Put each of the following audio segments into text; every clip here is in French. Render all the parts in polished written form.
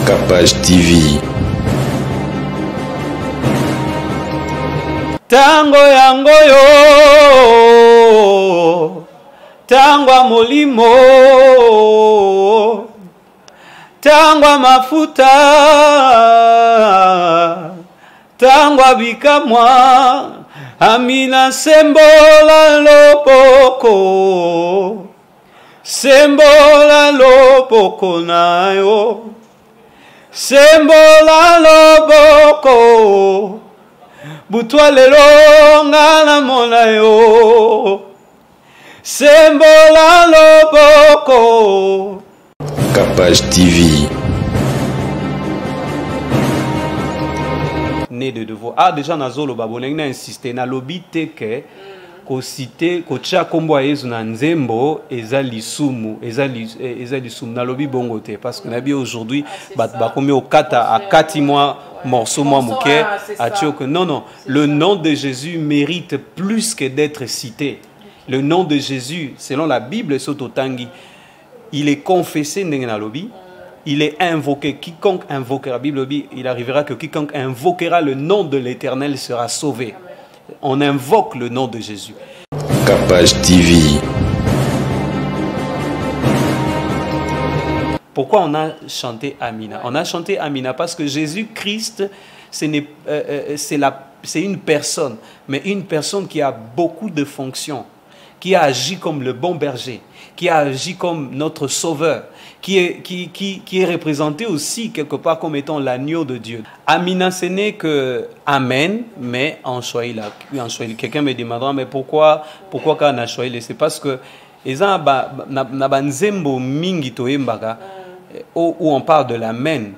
Capage TV. Tango yango yo, tango molimo, tango mafuta, tango bikamwa, Amina sembola loboko, sembola loboko na yo, sembola loboko. Butwa lelo ngana mona yo, sembola loboko. Capage TV. Né de devoir. Ah, déjà nazolo baboneng na insisté na lobite ke ko cité ko tcha kombo yezu na nzembo eza lisumu na lobi bongote parce que na bi aujourd'hui ba komi au kata à 4 mois morceau moi mouké a que non le nom de Jésus mérite plus que d'être cité. Le nom de Jésus selon la Bible sototangi il est confessé ndengena lobi. Il est invoqué. Quiconque invoquera, la Bible dit, il arrivera que quiconque invoquera le nom de l'Éternel sera sauvé. On invoque le nom de Jésus. Capage TV. Pourquoi on a chanté Amina? On a chanté Amina parce que Jésus-Christ, c'est une personne, mais une personne qui a beaucoup de fonctions, qui a agi comme le bon berger, qui a agi comme notre sauveur, qui est représenté aussi quelque part comme étant l'agneau de Dieu. Amina, ce n'est que Amen, mais en Swahili. Quelqu'un me demandera, mais pourquoi quand on Swahili? C'est parce que où on parle de l'Amen,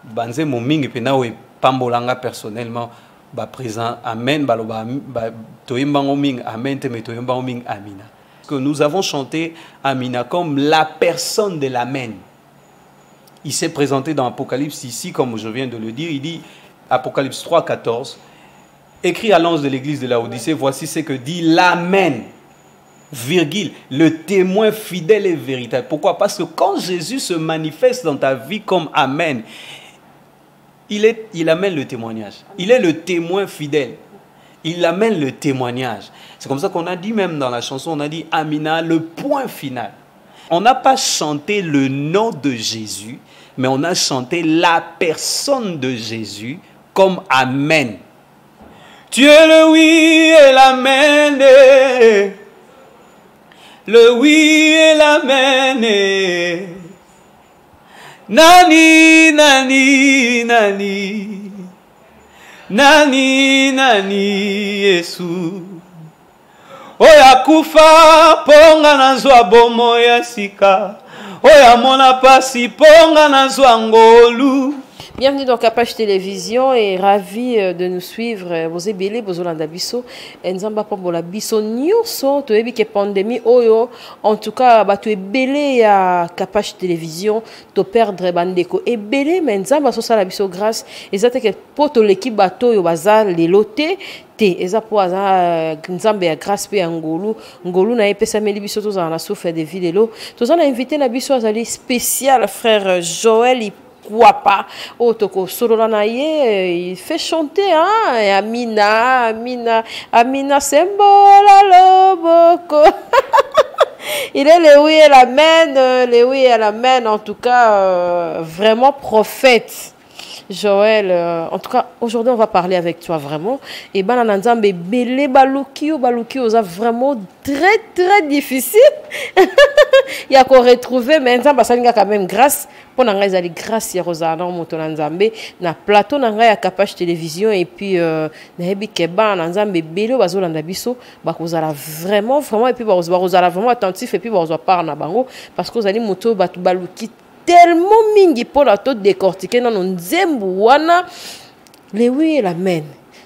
banzembo mingi pena we pambolanga personnellement ba présent Amen baloba toyembango ming Amen te me toyembango ming Amina. Que nous avons chanté Amina comme la personne de l'Amen. Il s'est présenté dans Apocalypse ici, comme je viens de le dire, il dit, Apocalypse 3, 14, écrit à l'ange de l'église de Laodicée, voici ce que dit l'Amen, virgule, le témoin fidèle et véritable. Pourquoi? Parce que quand Jésus se manifeste dans ta vie comme Amen, il amène le témoignage. Il est le témoin fidèle. Il amène le témoignage. C'est comme ça qu'on a dit même dans la chanson, on a dit Amina, le point final. On n'a pas chanté le nom de Jésus, mais on a chanté la personne de Jésus comme Amen. Tu es le oui et l'amen. Le oui et l'amen. Nani, nani, nani. Nani, nani, Yesu. Oya kufa, ponga na zwa bomo ya sika. Oya mona pasi, ponga na zwa ngolu. Bienvenue dans Capage Télévision et ravi de nous suivre. Vous êtes belé, vous êtes biso. Nzamba pambola biso nyonso. Tu es que pandémie oyo. En tout cas, tu es belé à Capage Télévision. Tu perdre bandeko. Et belé, mais nzamba so sala biso grâce. Et ça que poto l'équipe bateau yo bazar les lotés. Eza po aza nzambe ya grâce pe ngolu na epesa meli biso to za na souffre de vie de l'eau. To a invité na biso azali spécial frère Joël Wapa otoko solola il fait chanter hein Amina Amina Amina sembola loboko. Il est le oui et l'amen en tout cas vraiment prophète. Joël, en tout cas, aujourd'hui, on va parler avec toi vraiment. Et ben, Nanzambe, belé balukio, ça vraiment très, très difficile. Il y a qu'on retrouver, mais Nanzambe, ça a quand même grâce. Pour Nanzambe, il y a grâce, il y a Rosana, Nanzambe, na plateau, Nanzambe, il y a Capage Télévision, et puis, Nahebi Keba, Nanzambe, belé, bazo, Landabiso, bakozala vraiment, et puis, bakozala vraiment attentif, et puis, bakozala par Nabango, parce que vous allez moto, baluki, tellement mingi pour la tout décortiquer dans nzembu wana le oui et l'amen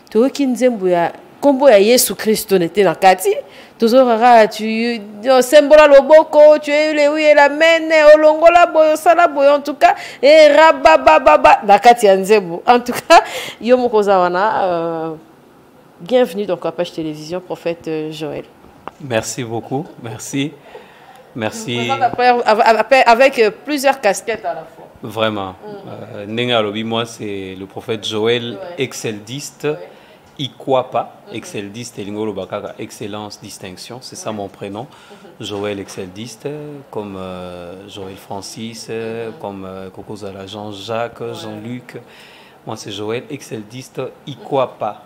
to ki nzembu ya kombo ya Yesu Kristo n'était na kati tozorara tu sembola loboko tu es le oui et l'amen olongola boyo sala boyo en tout cas et rabababa na kati ya nzembu en tout cas yo mokoza wana bienvenue dans Capage Télévision prophète Joël. Merci beaucoup, merci. Merci. Avec plusieurs casquettes à la fois. Vraiment. Nenga Alobi, moi, c'est le prophète Joël, exceldiste. Ikwapa, exceldiste et Lingolo Bakaka, excellence, distinction, c'est ça mon prénom. Joël exceldiste, comme Joël Francis, comme Coco Zala, Jean-Jacques, Jean-Luc. Moi c'est Joël exceldiste, Ikwapa.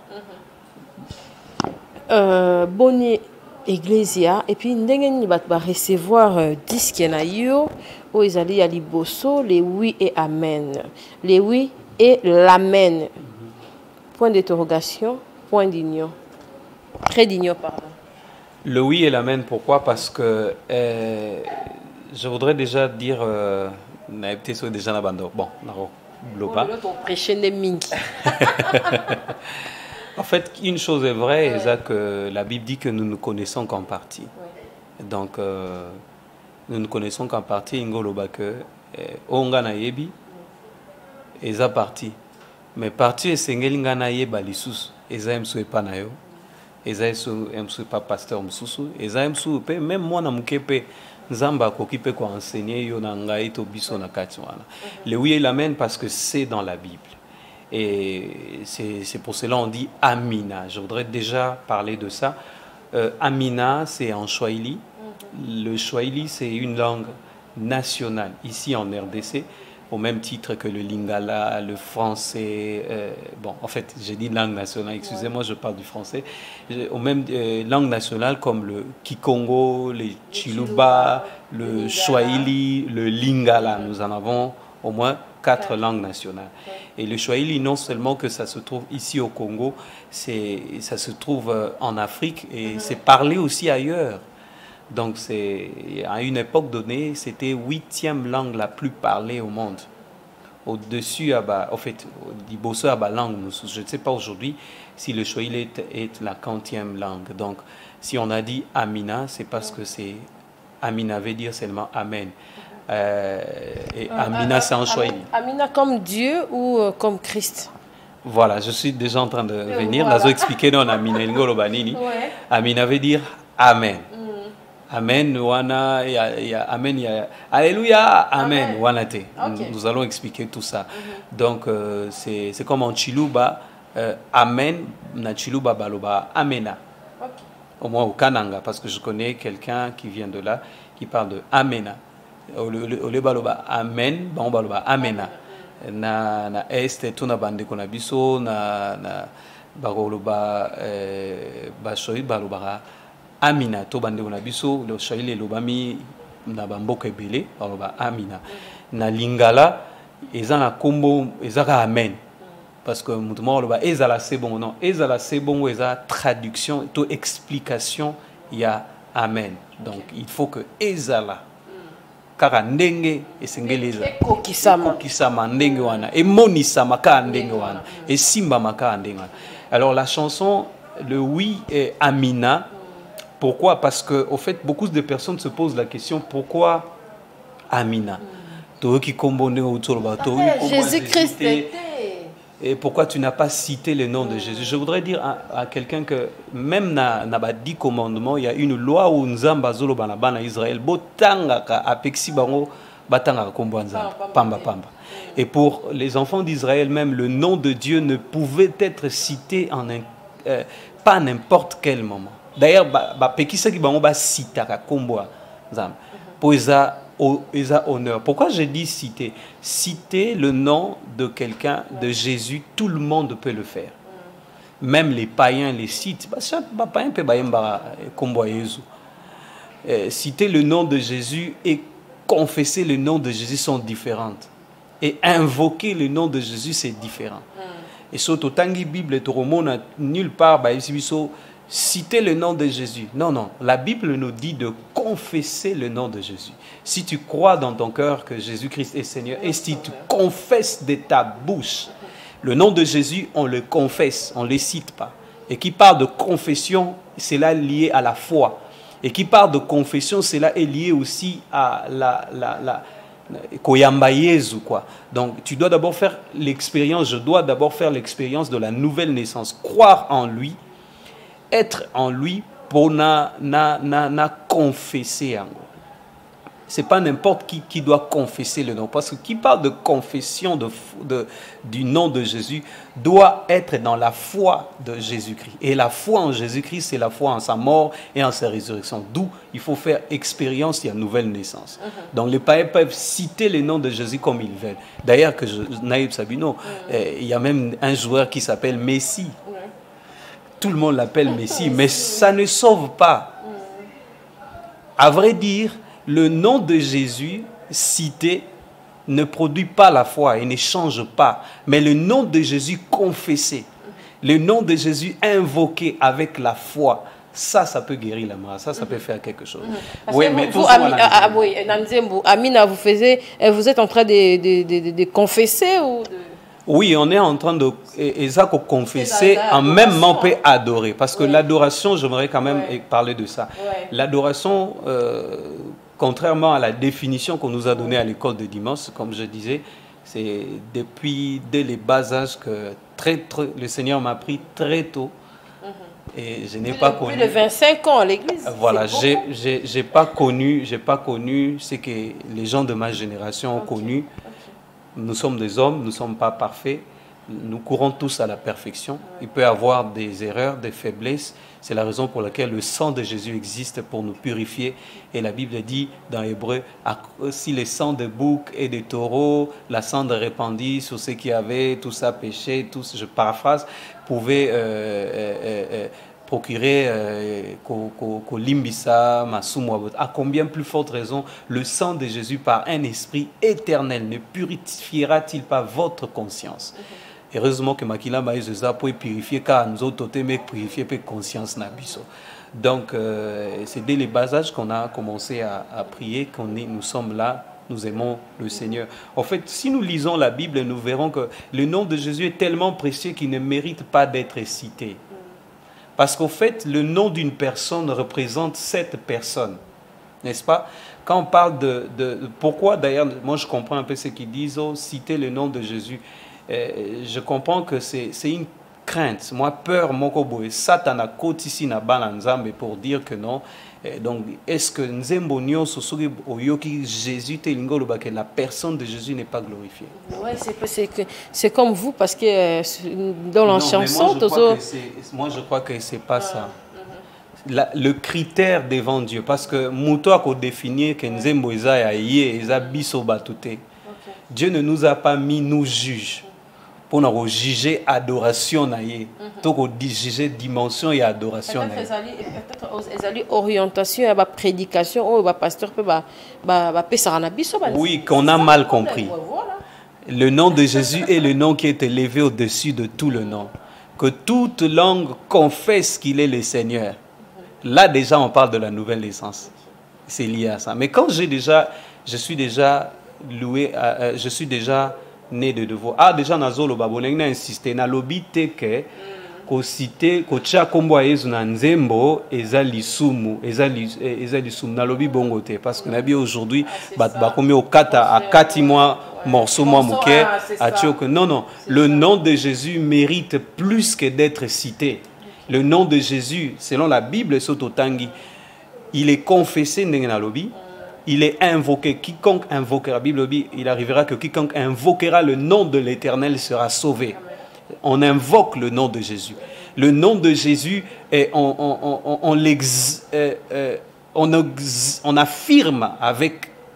Bonne Ecclesia, et puis ndenge va recevoir disque na yo, où ils allaient à Liboso, les oui et amen. Les oui et l'amen. Point d'interrogation, point d'union. Très d'union, pardon. Le oui et l'amen, pourquoi? Parce que je voudrais déjà dire, déjà bon, en fait, une chose est vraie, c'est que la Bible dit que nous ne connaissons qu'en partie. Donc, nous ne connaissons qu'en partie. Ingoloba que onga na yebi, eza partie. Mais partie sengelinga na yeba lisusu eza emsu epa na yo eza emsu epa pasteur mususu eza emsu pe même moi na mukepe nzamba akoki pe ko enseigner yo na ngai to biso na kati wana. Le oui et l'amen parce que c'est dans la Bible. Et c'est pour cela on dit Amina. Je voudrais déjà parler de ça. Amina, c'est en Swahili. Le Swahili, c'est une langue nationale ici en RDC. Au même titre que le lingala, le français, bon, en fait, j'ai dit langue nationale, excusez-moi, je parle du français, au même langue nationale comme le kikongo, le chiluba, le swahili, le lingala. Nous en avons au moins 4 langues nationales. Et le swahili, non seulement que ça se trouve ici au Congo, ça se trouve en Afrique et c'est parlé aussi ailleurs. Donc, à une époque donnée, c'était 8e langue la plus parlée au monde. Au-dessus, en fait, Liboso a la langue. Je ne sais pas aujourd'hui si le Swahili est la 40e langue. Donc, si on a dit Amina, c'est parce que Amina veut dire seulement Amen. Et Amina, c'est en Swahili. Amina comme Dieu ou comme Christ? Voilà, je suis déjà en train de venir. Voilà. Nazo expliquer non Amina Ngolo Banini. Amina veut dire Amen. Amen, wana, amen, alléluia, amen, wanate. Okay. Nous allons expliquer tout ça. Donc, c'est comme en Chiluba, amen, na Chiluba baloba, amena. Okay. Au moins au Kananga, parce que je connais quelqu'un qui vient de là, qui parle de amena. Au lieu baloba, amen, bon baloba, amena. Na est, tout na bande konabiso, na baloba, bashoï baloba. Amina, to bande on biso le Swahili lobami na bamboka ebele baloba Amina. Na lingala ezana kombo ezaka amen. Parce que mutumo loba ezala c'est bon non, ezala c'est bon eza traduction to explication il y a amen. Donc il faut que ezala kaka ndenge esengeleza kokisama ndenge wana emonisa maka ndenge wana et simba maka ndenge wana. Alors la chanson le oui est Amina. Pourquoi? Parce que, au fait, beaucoup de personnes se posent la question pourquoi Amina? Jésus-Christ. Et pourquoi tu n'as pas cité le nom de Jésus? Je voudrais dire à quelqu'un que même dans les 10 commandements, il y a une loi où Nzamba Zolo Banabana Israël, Botanga Apexi Bango Batanga Kombanza, Pamba Pamba. Et pour les enfants d'Israël même, le nom de Dieu ne pouvait être cité en pas n'importe quel moment. D'ailleurs, pekisa ki bango ba sitaka kombo nzambe pour eza honneur. Pourquoi j'ai dit citer? Citer le nom de quelqu'un, de Jésus, tout le monde peut le faire. Même les païens les citent. Païen peut bayemba kombo Jésus. Citer le nom de Jésus et confesser le nom de Jésus sont différentes. Et invoquer le nom de Jésus c'est différent. Et surtout tangi Bible et Toromona nulle part ba ibiso citer le nom de Jésus. Non, non. La Bible nous dit de confesser le nom de Jésus. Si tu crois dans ton cœur que Jésus-Christ est Seigneur, et si tu confesses de ta bouche le nom de Jésus, on le confesse, on ne le cite pas. Et qui parle de confession, c'est là lié à la foi. Et qui parle de confession, cela est lié aussi à la Koyamba Yezu, quoi. Donc, tu dois d'abord faire l'expérience, je dois d'abord faire l'expérience de la nouvelle naissance. Croire en lui, être en lui pour na confesser. c'est pas n'importe qui doit confesser le nom. Parce que qui parle de confession du nom de Jésus doit être dans la foi de Jésus-Christ. Et la foi en Jésus-Christ, c'est la foi en sa mort et en sa résurrection. D'où il faut faire expérience de la nouvelle naissance. Donc les païens peuvent citer le nom de Jésus comme ils veulent. D'ailleurs, Naïb Sabino, il y a même un joueur qui s'appelle Messi. Tout le monde l'appelle Messi, mais ça ne sauve pas. À vrai dire, le nom de Jésus cité ne produit pas la foi et ne change pas. Mais le nom de Jésus confessé, le nom de Jésus invoqué avec la foi, ça peut guérir la mort, ça peut faire quelque chose. Oui, mais vous, Amina, vous êtes en train de confesser ou de... Oui, on est en train de confesser, en même temps peut adorer. Parce que l'adoration, j'aimerais quand même parler de ça. L'adoration, contrairement à la définition qu'on nous a donnée à l'école de dimanche, comme je disais, c'est dès les bas âges que le Seigneur m'a pris très tôt. Et je n'ai pas connu. Plus de 25 ans à l'église. Voilà, j'ai pas connu ce que les gens de ma génération ont connu. Nous sommes des hommes, nous ne sommes pas parfaits. Nous courons tous à la perfection. Il peut y avoir des erreurs, des faiblesses. C'est la raison pour laquelle le sang de Jésus existe pour nous purifier. Et la Bible dit dans Hébreu, si le sang de bouc et de taureau, la cendre répandue sur ceux qui avaient tout ça péché, tous, je paraphrase, pouvait procurer Kolimbisa, Masumo, à combien plus forte raison le sang de Jésus par un esprit éternel ne purifiera-t-il pas votre conscience? Heureusement que Makila Maïzeza peut purifier car nous autres mais purifier peu conscience nabiso. Donc c'est dès les bas âges qu'on a commencé à prier, nous sommes là, nous aimons le Seigneur. En fait, si nous lisons la Bible, nous verrons que le nom de Jésus est tellement précieux qu'il ne mérite pas d'être cité. Parce qu'au fait, le nom d'une personne représente cette personne, n'est-ce pas? Quand on parle pourquoi d'ailleurs, moi je comprends un peu ce qu'ils disent, citer le nom de Jésus. Je comprends que c'est une crainte. Moi, peur, Satan a côté ici na balanzambe pour dire que non. Donc, est-ce que Nzembo Nyonso Oyoki Jésus que la personne de Jésus n'est pas glorifiée? Oui, c'est comme vous, parce que dans la chanson... Moi, je crois que c'est pas ça. Le critère devant Dieu, parce que Moutoua ko définir que Nzembo Eza Eza Biso Batute. Dieu ne nous a pas mis nous juges pour nous juger adoration naïe, pour juger dimension et adoration naïe. Peut-être orientation et prédication, ou pasteur peut oui, qu'on a mal compris. Le nom de Jésus est le nom qui est élevé au-dessus de tout le nom. Que toute langue confesse qu'il est le Seigneur. Là déjà on parle de la nouvelle naissance. C'est lié à ça. Mais quand je suis déjà loué, je suis déjà né de nouveau. Déjà Nazolo Baboleng a insisté na lobité que ko cité ko tcha kombo Yesu na nzembo ezalisumu na lobi bongote parce que nabi aujourd'hui ba komi au kata à 4 mois morceau moi mouké a que non le nom de Jésus mérite plus que d'être cité. Le nom de Jésus selon la Bible sototangi il est confessé na lobi. Il est invoqué. Quiconque invoquera, la Bible dit, il arrivera que quiconque invoquera le nom de l'Éternel sera sauvé. On invoque le nom de Jésus. Le nom de Jésus, on affirme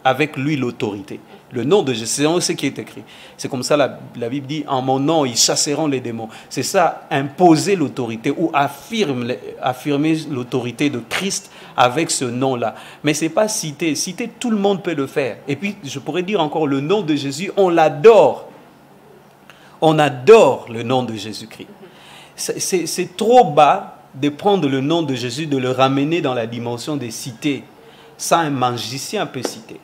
avec lui l'autorité. Le nom de Jésus, c'est ce qui est écrit. C'est comme ça la Bible dit, en mon nom, ils chasseront les démons. C'est ça, imposer l'autorité ou affirmer l'autorité de Christ avec ce nom-là. Mais ce n'est pas cité. Cité, tout le monde peut le faire. Et puis, je pourrais dire encore, le nom de Jésus, on l'adore. On adore le nom de Jésus-Christ. C'est trop bas de prendre le nom de Jésus, de le ramener dans la dimension des cités. Ça, un magicien peut citer.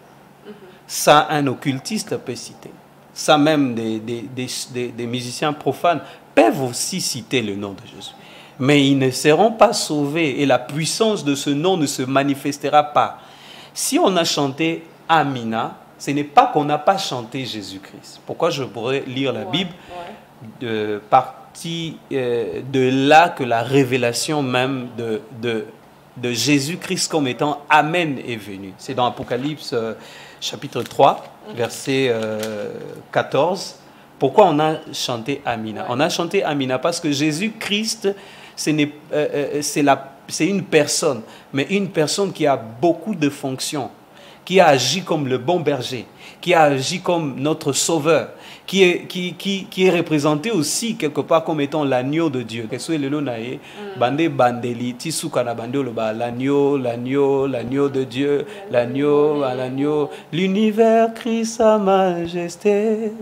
Ça, un occultiste peut citer. Ça, même des musiciens profanes peuvent aussi citer le nom de Jésus. Mais ils ne seront pas sauvés et la puissance de ce nom ne se manifestera pas. Si on a chanté Amina, ce n'est pas qu'on n'a pas chanté Jésus-Christ. Pourquoi je pourrais lire la Bible partie de là que la révélation même de Jésus-Christ comme étant Amen est venu. C'est dans Apocalypse chapitre 3, verset 14. Pourquoi on a chanté Amina? On a chanté Amina parce que Jésus-Christ, c'est une personne, mais une personne qui a beaucoup de fonctions, qui a agi comme le bon berger, qui a agi comme notre sauveur, qui est représenté aussi quelque part comme étant l'agneau de Dieu. L'agneau de Dieu, l'agneau, l'univers crie sa majesté,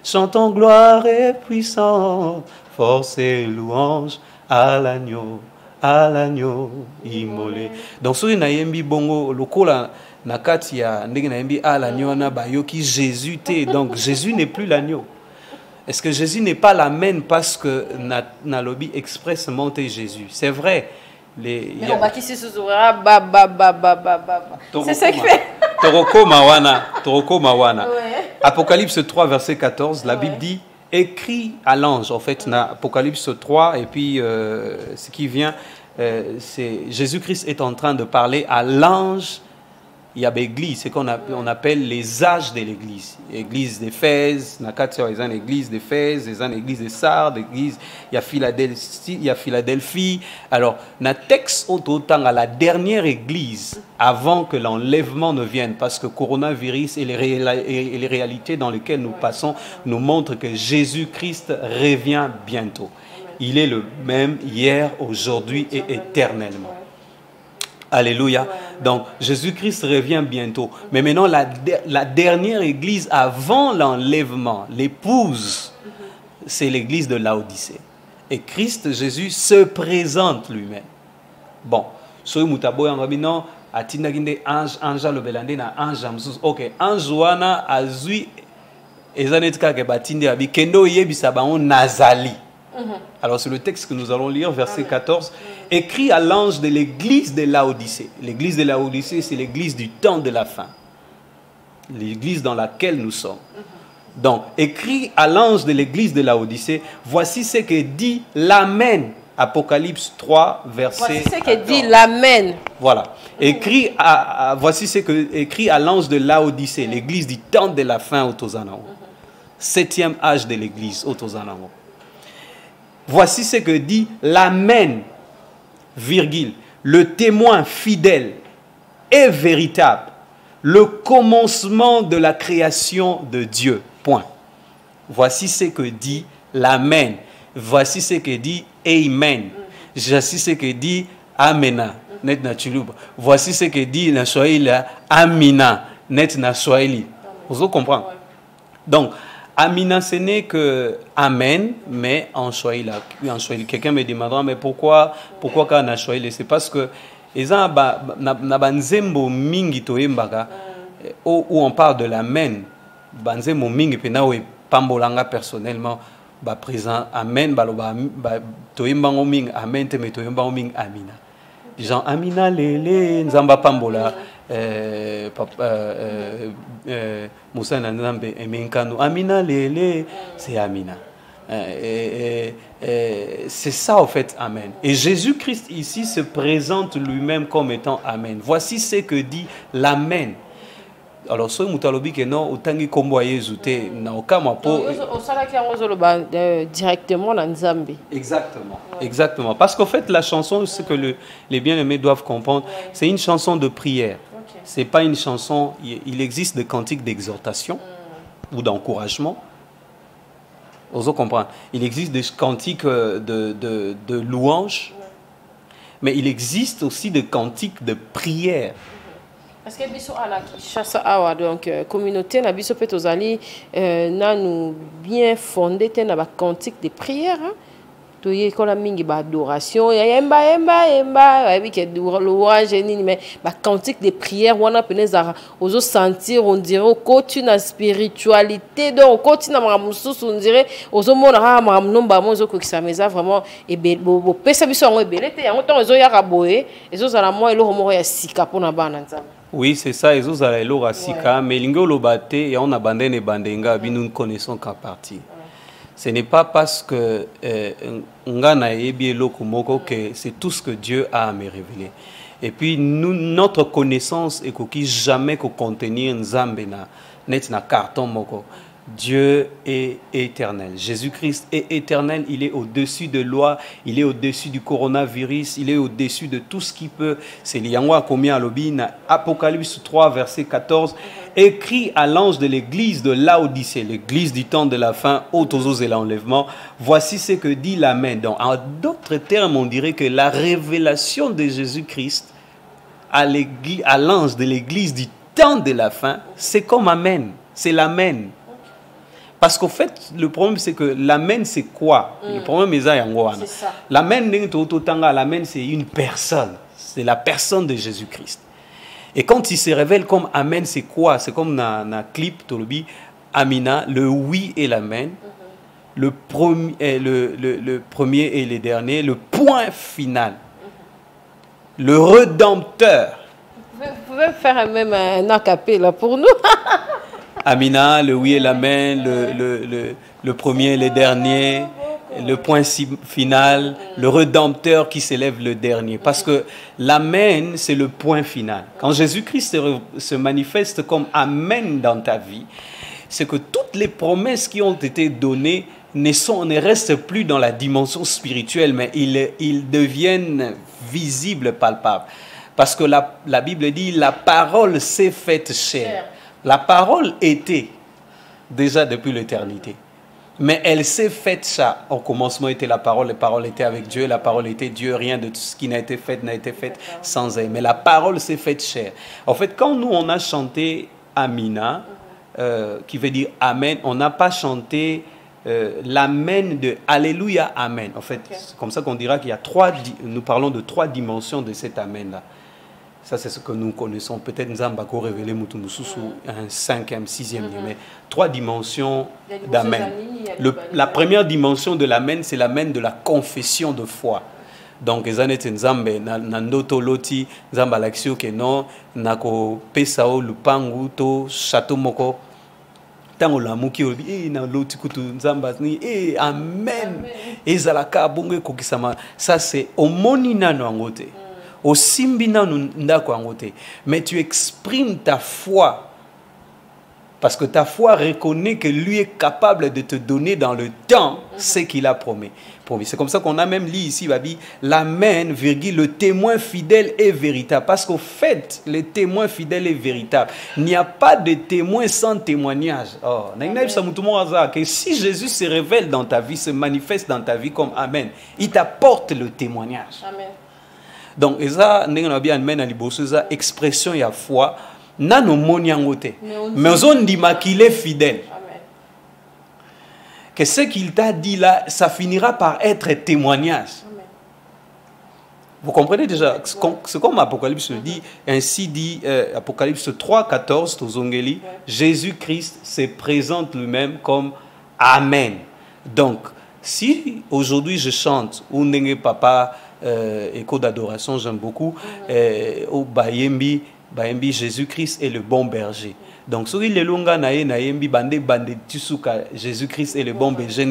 chantons gloire et puissance, force et louange à l'agneau immolé. Donc ce qui bongo lokola nakati ya ndenge naimbi à l'agneau na bayoki Jésus té. Donc Jésus n'est plus l'agneau. Est-ce que Jésus n'est pas l'Amen parce que na lobby expressement té Jésus? C'est vrai. Mais on va qui se souvera c'est ça qui fait. Toroko Mawana. Apocalypse 3 verset 14, la Bible dit écrit à l'ange. En fait, dans Apocalypse 3 et puis ce qui vient, c'est Jésus-Christ est en train de parler à l'ange. Il y a l'église, c'est qu'on appelle les âges de l'église. L'église d'Éphèse, il y a l'église d'Éphèse, il y a l'église de Sardes, il y a Philadelphie. Alors, dans le texte autant à la dernière église, avant que l'enlèvement ne vienne, parce que le coronavirus et les réalités dans lesquelles nous passons nous montrent que Jésus-Christ revient bientôt. Il est le même hier, aujourd'hui et éternellement. Alléluia. Donc, Jésus-Christ revient bientôt. Mais maintenant, la dernière église avant l'enlèvement, l'épouse, c'est l'église de Laodicée. Et Christ, Jésus, se présente lui-même. Bon, soy mutaboya ngabino atinda ginde ange le belande na ange amsus. OK, ange wana azui ezanetka ke batinde abi kendo yebisa ba on nazali. Alors c'est le texte que nous allons lire, verset 14, écrit à l'ange de l'église de Laodicée. L'église de Laodicée, c'est l'église du temps de la fin. L'église dans laquelle nous sommes. Donc, écrit à l'ange de l'église de Laodicée, voici ce que dit l'Amen. Apocalypse 3, verset 14. Voici ce que dit l'Amen. Voilà. Voici ce que écrit à l'ange de Laodicée, l'église du temps de la fin au Tozanao. 7e âge de l'église au Tozanao. Voici ce que dit l'Amen, virgule, le témoin fidèle et véritable, le commencement de la création de Dieu. Point. Voici ce que dit l'Amen. Voici ce que dit Amen. Voici ce que dit Amena. Net na Chuluba. Voici ce que dit na Swahili Amina. Net na Swahili. Vous comprenez? Donc, Amina, ce n'est que Amen, mais en Swahili. Quelqu'un me demandera, mais pourquoi quand en Swahili? C'est parce que na banzembo mingi toyembaka où on parle de l'Amen, banzembo mingi pena we pambolanga personnellement ba présent Amen baloba toyembango mingi Amen te me toyembango mingi Amina. Jean Amina lele nzamba pambola Moussa Nanambe Emenkano Amina lele c'est Amina. C'est ça en fait Amen. Et Jésus-Christ ici se présente lui-même comme étant Amen. Voici ce que dit l'Amen. Alors ce mutalobi que non autant kombo yezute na okama po directement dans Nzambe. Exactement. Exactement. Parce qu'en fait la chanson, ce que les bien-aimés doivent comprendre, c'est une chanson de prière. C'est pas une chanson, il existe des cantiques d'exhortation ou d'encouragement. Vous comprenez? Il existe des cantiques de louange, mais il existe aussi des cantiques de prière. Parce que biso ala Kinshasa awa donc communauté na biso peut ozali na nous bien fondé te na ba cantique de prière to ye kola mingi ba adoration ya yemba oui que louange ni mais ba cantique de prière wana peneza ozo sentir on dirait au côté na spiritualité donc côté na mamususu on dirait ozo mona ha mamnomba mozo ko kisameza vraiment et bo pesa biso ngo ebele te yango to ozo ya kaboye ezo zala mo elo mo ya sika pona bana nzambe. Oui, c'est ça, ils ont allé l'eau rasika, mais l'ingo lo bate et on abandonne et bandenga, nous ne connaissons qu'à partir. Ce n'est pas parce que ngana ebi lokumoko que c'est tout ce que Dieu a à me révéler. Et puis notre connaissance est qui jamais que contenir nzambe na net na carton moko. Dieu est éternel. Jésus-Christ est éternel. Il est au-dessus de loi. Il est au-dessus du coronavirus. Il est au-dessus de tout ce qui peut. C'est l'Yangwa combien à l'obine. Apocalypse 3, verset 14. Écrit à l'ange de l'église de Laodicée, l'église du temps de la fin, autosos et l'enlèvement. Voici ce que dit l'Amen. Donc, en d'autres termes, on dirait que la révélation de Jésus-Christ à l'ange de l'église du temps de la fin, c'est comme Amen. C'est l'Amen. Parce qu'au fait, le problème, c'est que l'Amen, c'est quoi? Le problème, c'est ça. L'Amen, c'est une personne. C'est la personne de Jésus-Christ. Et quand il se révèle comme Amen, c'est quoi? C'est comme dans le clip, Tolobi, Amina, le oui et l'Amen, le premier et le dernier, le point final, le Rédempteur. Vous pouvez faire même un acapé là pour nous. Amina, le oui et l'amen, le premier et le dernier, le point final, le Rédempteur qui s'élève le dernier. Parce que l'amen, c'est le point final. Quand Jésus-Christ se manifeste comme amen dans ta vie, c'est que toutes les promesses qui ont été données ne restent plus dans la dimension spirituelle, mais ils deviennent visibles, palpables. Parce que la Bible dit, la parole s'est faite chair. La parole était déjà depuis l'éternité. Mais elle s'est faite ça. Au commencement était la parole était avec Dieu, la parole était Dieu, rien de tout ce qui n'a été fait sans elle. Mais la parole s'est faite chair. En fait, quand nous on a chanté Amina, qui veut dire Amen, on n'a pas chanté l'Amen de Alléluia, Amen. En fait, c'est comme ça qu'on dira qu'il y a nous parlons de 3 dimensions de cet Amen-là. Ça, c'est ce que nous connaissons. Peut-être nous avons révélé un 5e, 6e, mais 3 dimensions d'Amen. La première dimension de l'Amen, c'est l'Amen de la confession de foi. Donc, les années Nzambe, Nandoto Loti, Nzamba Laxio Keno, Nako Pesao, Lupangu, To, Château Moko. Tango la muki obi na loti kutu Nzamba ni amen. Ezalaka bonge kokisama. Ça c'est omoni nano angote. Au simbina ndako angote, mais tu exprimes ta foi parce que ta foi reconnaît que lui est capable de te donner dans le temps ce qu'il a promis. C'est comme ça qu'on a même lu ici, Babi, l'amen, virgule, le témoin fidèle et véritable. Parce qu'au fait, le témoin fidèle est véritable. Il n'y a pas de témoin sans témoignage. Oh, que si Jésus se révèle dans ta vie, se manifeste dans ta vie comme amen, il t'apporte le témoignage. Amen. Donc, ça, c'est expression de foi. Mais on dit qu'il est fidèle. Que ce qu'il t'a dit là, ça finira par être témoignage. Amen. Vous comprenez déjà? C'est comme Apocalypse dit, ainsi dit Apocalypse 3, 14, Jésus-Christ se présente lui-même comme Amen. Donc, si aujourd'hui je chante, ou n'est papa, écho d'adoration, j'aime beaucoup, au Bayembi, Jésus-Christ est le bon berger. Donc, si les longa naembi bande tisuka Jésus-Christ est le bon berger,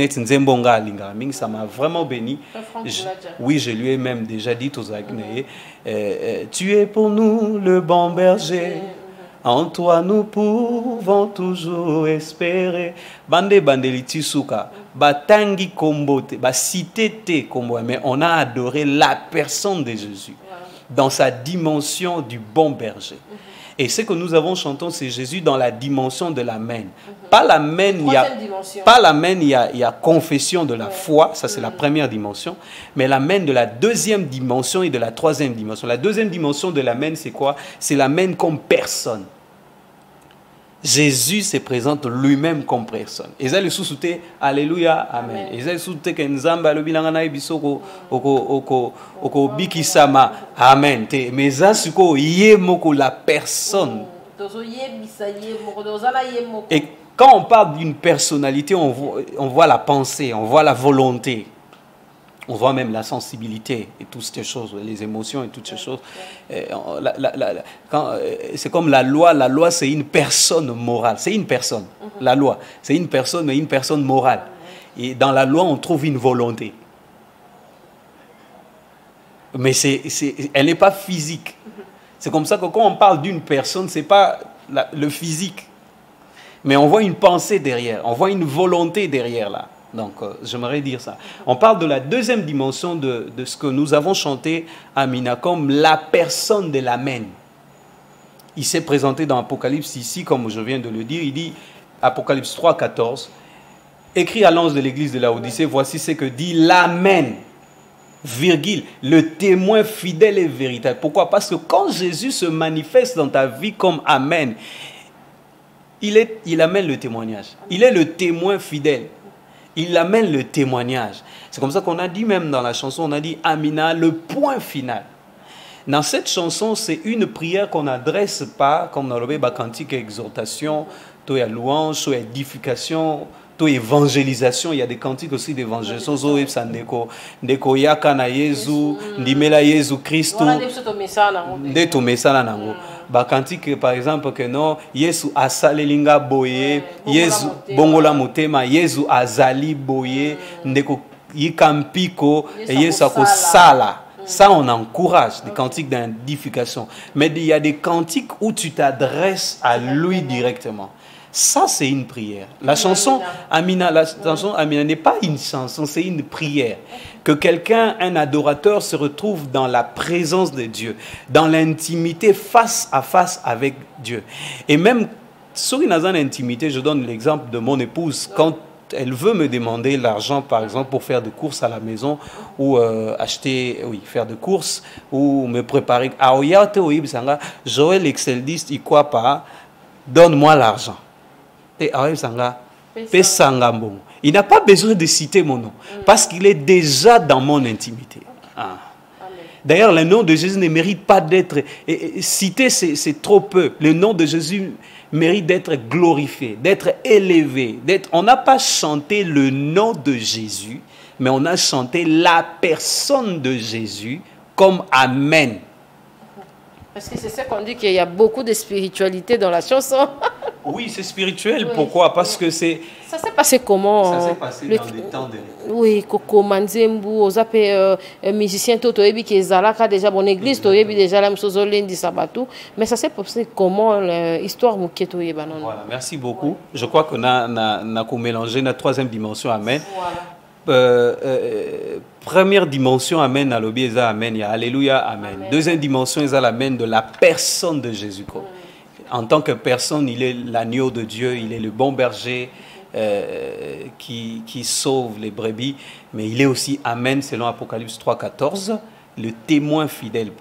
ça m'a vraiment béni. Oui, je lui ai même déjà dit aux Agnéens, tu es pour nous le bon berger. En toi nous pouvons toujours espérer. Bande tisuka, batangi kombote, ba cité te kombo, mais on a adoré la personne de Jésus dans sa dimension du bon berger. Et ce que nous avons chanté, c'est Jésus dans la dimension de l'amen. Pas l'amen, il y a confession de la foi, ça c'est la première dimension, mais l'amen de la deuxième dimension et de la troisième dimension. La deuxième dimension de l'amen, c'est quoi? C'est l'amen comme personne. Jésus se présente lui-même comme personne. Et ça le sous-souté, Alléluia, Amen. Et ça le sous-souté que Nzamba le bilangana ibisoko oko bikisama, Amen. Mais ça c'est quoi? Yemoko la personne. Et quand on parle d'une personnalité, on voit la pensée, on voit la volonté. On voit même la sensibilité et toutes ces choses, les émotions et toutes ces choses. C'est comme la loi. La loi, c'est une personne morale. C'est une personne. La loi, c'est une personne, mais une personne morale. Et dans la loi, on trouve une volonté. Mais elle n'est pas physique. C'est comme ça que quand on parle d'une personne, ce n'est pas le physique. Mais on voit une pensée derrière, on voit une volonté derrière là. Donc, j'aimerais dire ça. On parle de la deuxième dimension de ce que nous avons chanté à Mina comme la personne de l'Amen. Il s'est présenté dans Apocalypse ici, comme je viens de le dire. Il dit, Apocalypse 3, 14, écrit à l'ange de l'église de Laodicée, voici ce que dit l'Amen, virgule, le témoin fidèle et véritable. Pourquoi? Parce que quand Jésus se manifeste dans ta vie comme Amen, il amène le témoignage. Il est le témoin fidèle. Il amène le témoignage. C'est comme ça qu'on a dit même dans la chanson, on a dit Amina, le point final. Dans cette chanson, c'est une prière qu'on n'adresse pas, comme dans le cantique exhortation, toi louange, soit édification, toi évangélisation. Il y a des cantiques aussi d'évangélisation. Ndeko yaka na Yesu, ndimela Yesu Christu. Ndeto mesala nango. Bakantique par exemple que non, Yesu asalelinga boye, Yesu bongola motema, Yesu azali boye, ndeko yikampiko, Yesu akosala. Ça, on encourage des cantiques d'édification. Mais il y a des cantiques où tu t'adresses à lui directement. Ça, c'est une prière. La chanson Amina n'est pas une chanson, c'est une prière. Que quelqu'un, un adorateur, se retrouve dans la présence de Dieu, dans l'intimité face à face avec Dieu. Et même, sur une intimité, je donne l'exemple de mon épouse, quand elle veut me demander l'argent, par exemple, pour faire des courses à la maison ou faire des courses ou me préparer. Joël Exceldiste, il croit pas, donne-moi l'argent. Et il n'a pas besoin de citer mon nom parce qu'il est déjà dans mon intimité. D'ailleurs, le nom de Jésus ne mérite pas d'être cité, c'est trop peu. Le nom de Jésus mérite d'être glorifié, d'être élevé. On n'a pas chanté le nom de Jésus, mais on a chanté la personne de Jésus comme Amen. Parce que c'est ça qu'on dit qu'il y a beaucoup de spiritualité dans la chanson. Oui, c'est spirituel. Oui. Pourquoi? Parce que c'est... Ça s'est passé comment? Ça s'est passé dans les temps de... Oui, Koko Manzembu, aux musiciens, Toto Ebi, qui est déjà mon église, Toto Ebi, déjà la chose lundi sabatou. Mais ça s'est passé comment l'histoire Mouketo Ebanon? Voilà, merci beaucoup. Je crois qu'on a mélangé notre troisième dimension, Amen. Voilà. Première dimension, Amen, à l'obi, Amen, il y a Alléluia, Amen. Amen. Deuxième dimension, il y a l'Amen de la personne de Jésus-Christ. En tant que personne, il est l'agneau de Dieu, il est le bon berger qui sauve les brebis, mais il est aussi Amen, selon Apocalypse 3, 14, le témoin fidèle.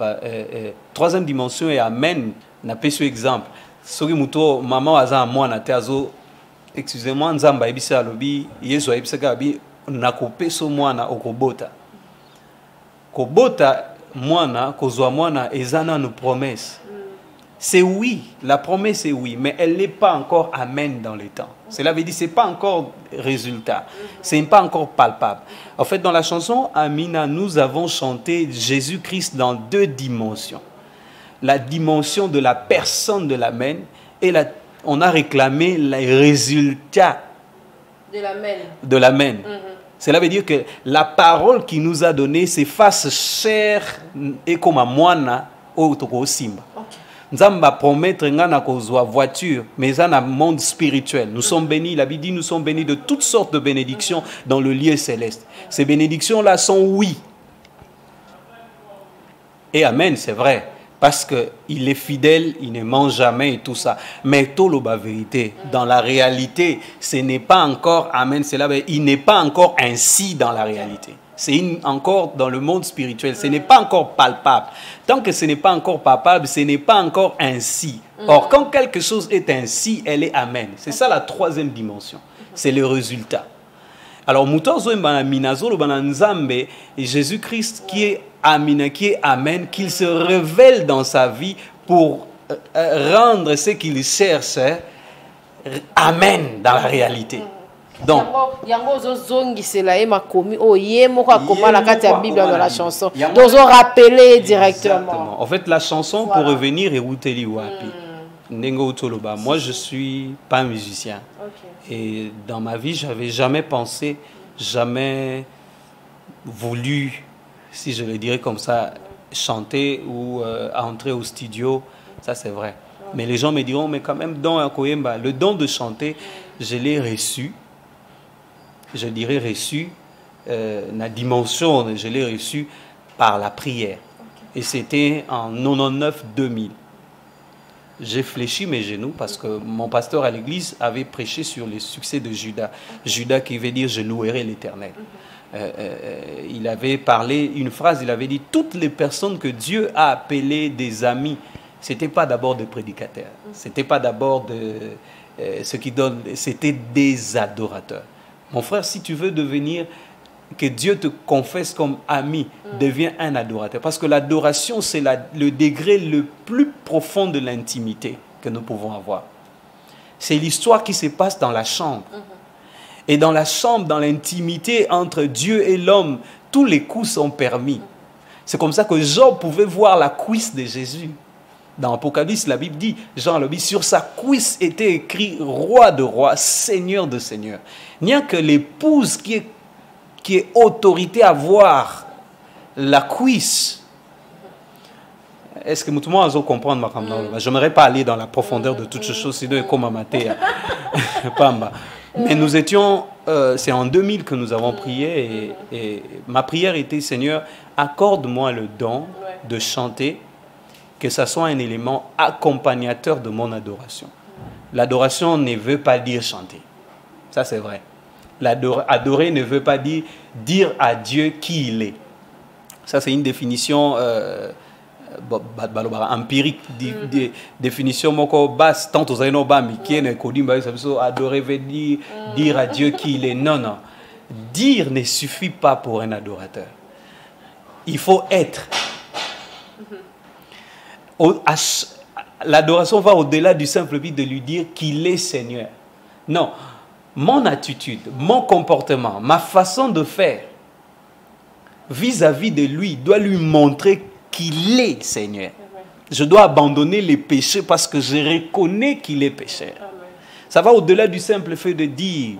Troisième dimension est Amen, n'a pas ce exemple. Soki muto maman aza moi na teazo, excusez-moi, nzamba ebisa alobi, Yesu ebisa gabi na kopeso mwana okobota. Kobota mwana, kozwa mwana ezana nos promesses. C'est oui, la promesse est oui, mais elle n'est pas encore Amen dans les temps. Cela veut dire que ce n'est pas encore résultat, ce n'est pas encore palpable. En fait, dans la chanson Amina, nous avons chanté Jésus-Christ dans deux dimensions. La dimension de la personne de l'Amen et on a réclamé les résultats de l'Amen. Cela veut dire que la parole qui nous a donné s'efface chair et comme à moana au toko simba. Nzamba promettre ngana kozwa voiture, mais dans un monde spirituel. Nous sommes bénis, la Bible dit, nous sommes bénis de toutes sortes de bénédictions dans le lieu céleste. Ces bénédictions-là sont oui. Et Amen, c'est vrai. Parce qu'il est fidèle, il ne ment jamais et tout ça. Mais tout la vérité, dans la réalité, ce n'est pas encore Amen, il n'est pas encore ainsi dans la réalité. C'est encore dans le monde spirituel. Ce n'est pas encore palpable. Tant que ce n'est pas encore palpable, ce n'est pas encore ainsi. Or, quand quelque chose est ainsi, elle est Amen. C'est ça la troisième dimension. C'est le résultat. Alors, Jésus-Christ qui est Amina, qui est Amen, qu'il se révèle dans sa vie pour rendre ce qu'il cherche Amen dans la réalité. Donc, directement. En fait, la chanson, pour revenir, est Outeli Wapi. Moi, je ne suis pas un musicien. Et dans ma vie, je n'avais jamais pensé, jamais voulu si je le dirais comme ça, chanter ou entrer au studio, ça c'est vrai. Mais les gens me diront, mais quand même, don à Koyemba, le don de chanter, je l'ai reçu, je dirais reçu, la dimension, je l'ai reçu par la prière. Et c'était en 99-2000. J'ai fléchi mes genoux parce que mon pasteur à l'église avait prêché sur le succès de Judas. Judas qui veut dire « je louerai l'Éternel ». Il avait parlé une phrase, il avait dit « toutes les personnes que Dieu a appelées des amis », ce n'était pas d'abord des prédicateurs, ce n'était pas d'abord ceux qui donnent, c'était des adorateurs. Mon frère, si tu veux devenir, que Dieu te confesse comme ami, deviens un adorateur. Parce que l'adoration, c'est le degré le plus profond de l'intimité que nous pouvons avoir. C'est l'histoire qui se passe dans la chambre. Et dans la chambre, dans l'intimité entre Dieu et l'homme, tous les coups sont permis. C'est comme ça que Jean pouvait voir la cuisse de Jésus. Dans Apocalypse, la Bible dit, Jean le dit, sur sa cuisse était écrit roi de rois, seigneur de seigneurs. Il n'y a que l'épouse qui est autorité à voir la cuisse. Est-ce que tout le monde comprendre ma caméra? Je n'aimerais pas aller dans la profondeur de toutes ces choses, sinon comme à mater. Mais nous étions, c'est en 2000 que nous avons prié et ma prière était, Seigneur, accorde-moi le don de chanter, que ça soit un élément accompagnateur de mon adoration. L'adoration ne veut pas dire chanter. Ça, c'est vrai. Adorer ne veut pas dire à Dieu qui il est. Ça, c'est une définition empirique. Définition moko basse, tant aux aïnos bami, qui est adorer veut dire à Dieu qui il est. Non, non. Dire ne suffit pas pour un adorateur. Il faut être. L'adoration va au-delà du simple but de lui dire qu'il est Seigneur. Non. Mon attitude, mon comportement, ma façon de faire vis-à-vis de lui doit lui montrer qu'il est Seigneur. Je dois abandonner les péchés parce que je reconnais qu'il est pécheur. Ça va au-delà du simple fait de dire.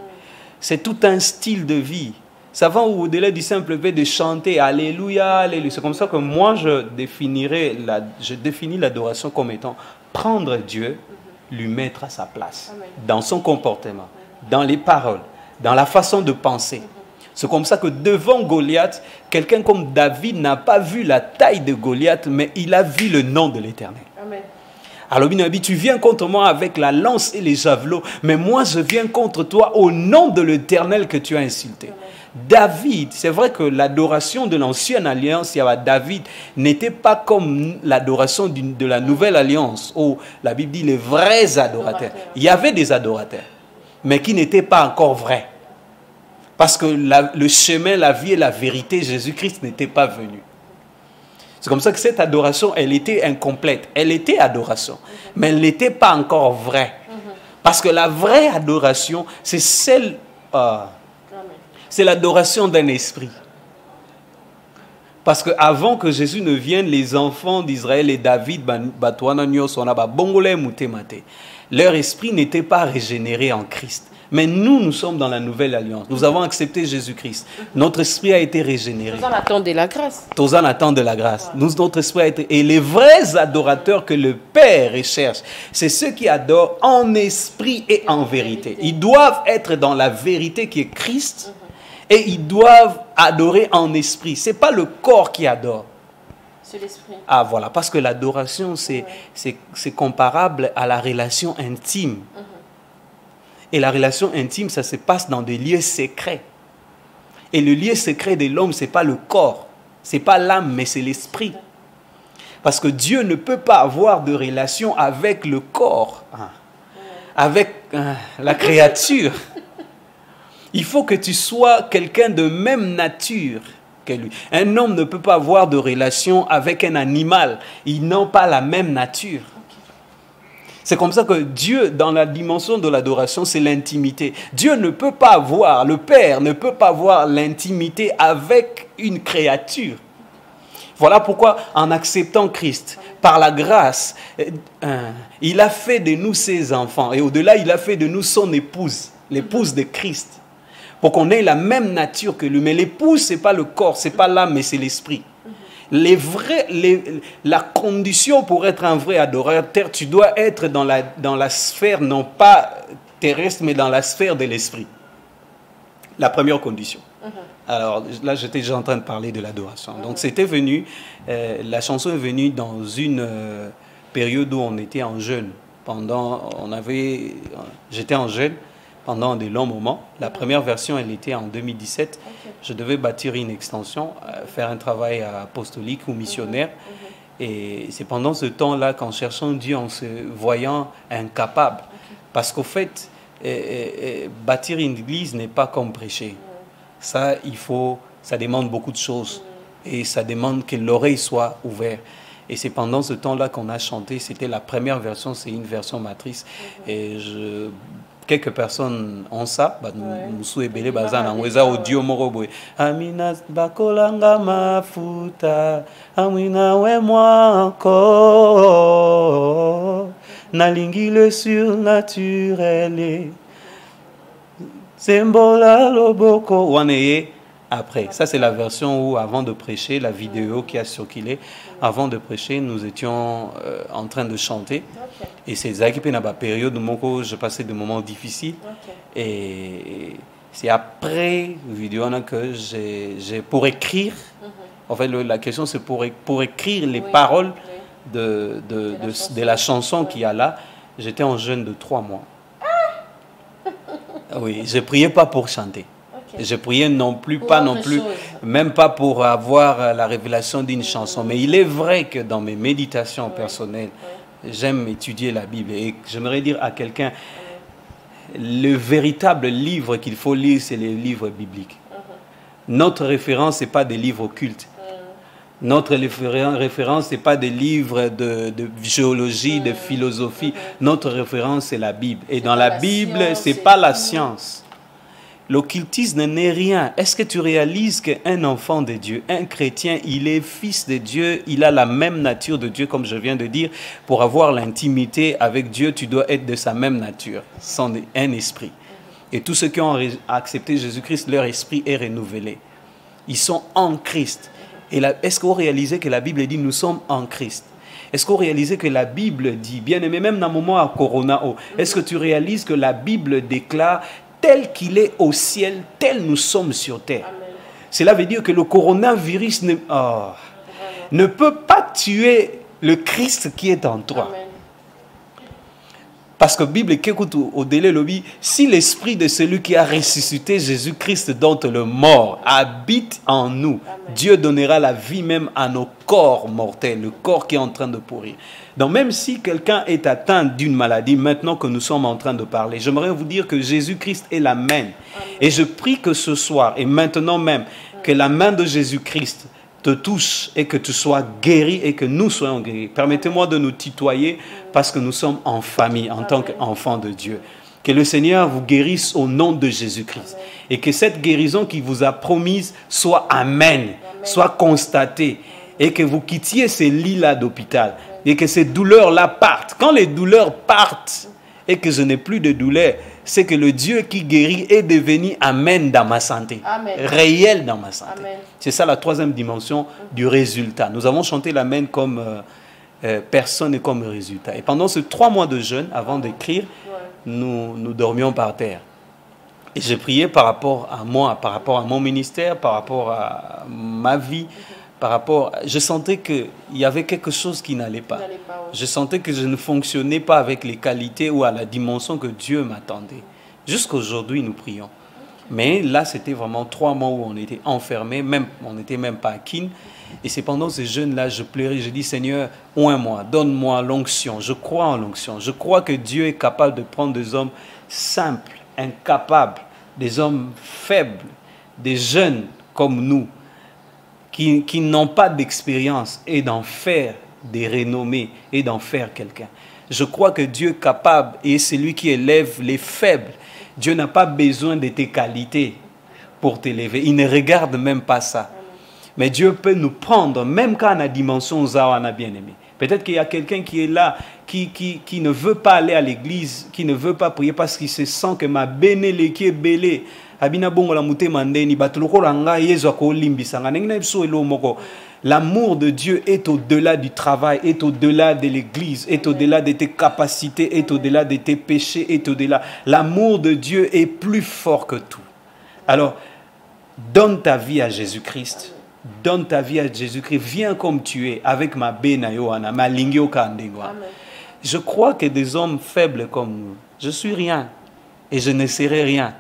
C'est tout un style de vie. Ça va au-delà du simple fait de chanter Alléluia, Alléluia. C'est comme ça que moi je définis l'adoration comme étant prendre Dieu, lui mettre à sa place, dans son comportement, dans les paroles, dans la façon de penser. C'est comme ça que devant Goliath, quelqu'un comme David n'a pas vu la taille de Goliath, mais il a vu le nom de l'Éternel. Alors, tu viens contre moi avec la lance et les javelots, mais moi je viens contre toi au nom de l'Éternel que tu as insulté. David, c'est vrai que l'adoration de l'ancienne alliance, David, n'était pas comme l'adoration de la nouvelle alliance, où la Bible dit les vrais adorateurs. Il y avait des adorateurs, mais qui n'étaient pas encore vrais. Parce que le chemin, la vie et la vérité, Jésus-Christ n'était pas venu. C'est comme ça que cette adoration, elle était incomplète. Elle était adoration, mais elle n'était pas encore vraie. Parce que la vraie adoration, c'est celle... c'est l'adoration d'un esprit. Parce qu'avant que Jésus ne vienne, les enfants d'Israël et David, leur esprit n'était pas régénéré en Christ. Mais nous sommes dans la nouvelle alliance. Nous avons accepté Jésus-Christ. Notre esprit a été régénéré. Nous en attendons de la grâce. Nous en attendons de la grâce. Notre esprit a été... Et les vrais adorateurs que le Père recherche, c'est ceux qui adorent en esprit et en vérité. Ils doivent être dans la vérité qui est Christ. Et ils doivent adorer en esprit. Ce n'est pas le corps qui adore. C'est l'esprit. Ah voilà, parce que l'adoration, c'est comparable à la relation intime. Et la relation intime, ça se passe dans des lieux secrets. Et le lieu secret de l'homme, ce n'est pas le corps. Ce n'est pas l'âme, mais c'est l'esprit. Parce que Dieu ne peut pas avoir de relation avec le corps, avec la créature. Il faut que tu sois quelqu'un de même nature que lui. Un homme ne peut pas avoir de relation avec un animal. Ils n'ont pas la même nature. C'est comme ça que Dieu, dans la dimension de l'adoration, c'est l'intimité. Dieu ne peut pas avoir, le Père ne peut pas avoir l'intimité avec une créature. Voilà pourquoi, en acceptant Christ, par la grâce, il a fait de nous ses enfants. Et au-delà, il a fait de nous son épouse, l'épouse de Christ. pour qu'on ait la même nature que lui. Mais l'épouse, ce n'est pas le corps, ce n'est pas l'âme, mais c'est l'esprit. La condition pour être un vrai adorateur, tu dois être dans la sphère, non pas terrestre, mais dans la sphère de l'esprit. La première condition. Alors là, j'étais déjà en train de parler de l'adoration. Donc c'était venu, la chanson est venue dans une période où on était en jeûne. J'étais en jeûne pendant de longs moments. La première version, elle était en 2017. Je devais bâtir une extension, faire un travail apostolique ou missionnaire. Et c'est pendant ce temps-là qu'en cherchant Dieu, en se voyant incapable. Parce qu'au fait, bâtir une église n'est pas comme prêcher. Ça demande beaucoup de choses. Et ça demande que l'oreille soit ouverte. Et c'est pendant ce temps-là qu'on a chanté. C'était la première version, c'est une version matrice. Et quelques personnes ont ça. Nous ebele bazana ngweza audio morobo. Amina bakolanga mafuta. Amina we moi encore. Nalingi le surnaturel. Sembola loboko. Waneye. Après, ça c'est la version où avant de prêcher, la vidéo qui a circulé, avant de prêcher, nous étions en train de chanter. Et c'est ça qui la période où je passais des moments difficiles. Et c'est après la vidéo que j'ai pour écrire, en fait la question c'est pour écrire les paroles de la chanson qu'il y a là. J'étais en jeûne de 3 mois. Oui, je ne priais pas pour chanter. Je priais même pas pour avoir la révélation d'une chanson. Mais il est vrai que dans mes méditations personnelles, j'aime étudier la Bible. Et j'aimerais dire à quelqu'un, le véritable livre qu'il faut lire, c'est les livres bibliques. Notre référence, ce n'est pas des livres occultes. Notre référence, ce n'est pas des livres de géologie, de philosophie. Notre référence, c'est la Bible. Et dans la Bible, ce n'est pas la science. L'occultisme n'est rien. Est-ce que tu réalises qu'un enfant de Dieu, un chrétien, il est fils de Dieu, il a la même nature de Dieu, comme je viens de dire. Pour avoir l'intimité avec Dieu, tu dois être de sa même nature, sans un esprit. Et tous ceux qui ont accepté Jésus-Christ, leur esprit est renouvelé. Ils sont en Christ. Et est-ce que vous réalisez que la Bible dit nous sommes en Christ? Est-ce que vous réalisez que la Bible dit, bien aimé, même dans le moment à Corona, est-ce que tu réalises que la Bible déclare tel qu'il est au ciel, tel nous sommes sur terre? Amen. Cela veut dire que le coronavirus ne peut pas tuer le Christ qui est en toi. Amen. Parce que la Bible écoute au délai lobby, si l'esprit de celui qui a ressuscité Jésus-Christ dont le mort habite en nous, amen, Dieu donnera la vie même à nos corps mortels, le corps qui est en train de pourrir. Donc même si quelqu'un est atteint d'une maladie, maintenant que nous sommes en train de parler, j'aimerais vous dire que Jésus-Christ est la main. Amen. Et je prie que ce soir et maintenant même, que la main de Jésus-Christ te touche et que tu sois guéri et que nous soyons guéris. Permettez-moi de nous tutoyer parce que nous sommes en famille, en tant qu'enfants de Dieu. Que le Seigneur vous guérisse au nom de Jésus-Christ. Et que cette guérison qu'il vous a promise soit amen, soit constatée. Et que vous quittiez ces lits-là d'hôpital. Et que ces douleurs-là partent. Quand les douleurs partent et que je n'ai plus de douleur, c'est que le Dieu qui guérit est devenu amen dans ma santé. Amen. Réel dans ma santé. C'est ça la troisième dimension du résultat. Nous avons chanté l'amen comme personne et comme résultat. Et pendant ces 3 mois de jeûne, avant d'écrire, nous dormions par terre. Et j'ai prié par rapport à moi, par rapport à mon ministère, par rapport à ma vie. Je sentais qu'il y avait quelque chose qui n'allait pas. Je sentais que je ne fonctionnais pas avec les qualités ou à la dimension que Dieu m'attendait. Jusqu'aujourd'hui, nous prions. Mais là, c'était vraiment 3 mois où on était enfermés, on n'était même pas à Kin. Et c'est pendant ces jeûnes-là, je pleurais, je dis, Seigneur, oins-moi, donne-moi l'onction. Je crois en l'onction. Je crois que Dieu est capable de prendre des hommes simples, incapables, des hommes faibles, des jeunes comme nous, qui n'ont pas d'expérience et d'en faire des renommées et d'en faire quelqu'un. Je crois que Dieu est capable et c'est lui qui élève les faibles. Dieu n'a pas besoin de tes qualités pour t'élever. Il ne regarde même pas ça. Mais Dieu peut nous prendre, même quand on a dimension Zawana bien-aimé. Peut-être qu'il y a quelqu'un qui est là, qui ne veut pas aller à l'église, qui ne veut pas prier parce qu'il se sent que ma bénéle qui est belé. L'amour de Dieu est au-delà du travail, est au-delà de l'église, est au-delà de tes capacités, est au-delà de tes péchés, est au-delà. L'amour de Dieu est plus fort que tout. Alors, donne ta vie à Jésus-Christ. Donne ta vie à Jésus-Christ. Viens comme tu es, avec ma bénayoana, ma lingyo kandengwa. Je crois que des hommes faibles comme nous, je suis rien et je ne serai rien.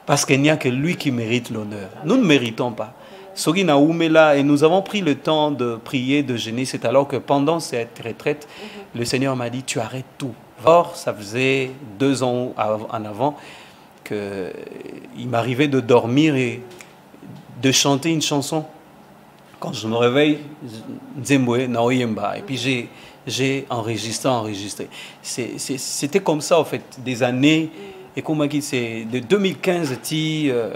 Parce qu'il n'y a que lui qui mérite l'honneur. Nous ne méritons pas. Sogina Oumela, et nous avons pris le temps de prier, de jeûner. C'est alors que pendant cette retraite, le Seigneur m'a dit, tu arrêtes tout. Or, ça faisait 2 ans en avant qu'il m'arrivait de dormir et de chanter une chanson. Quand je me réveille, Nzembwe Naoyemba. Et puis j'ai enregistré. C'était comme ça, en fait, des années. Et comme on dit, c'est de 2015,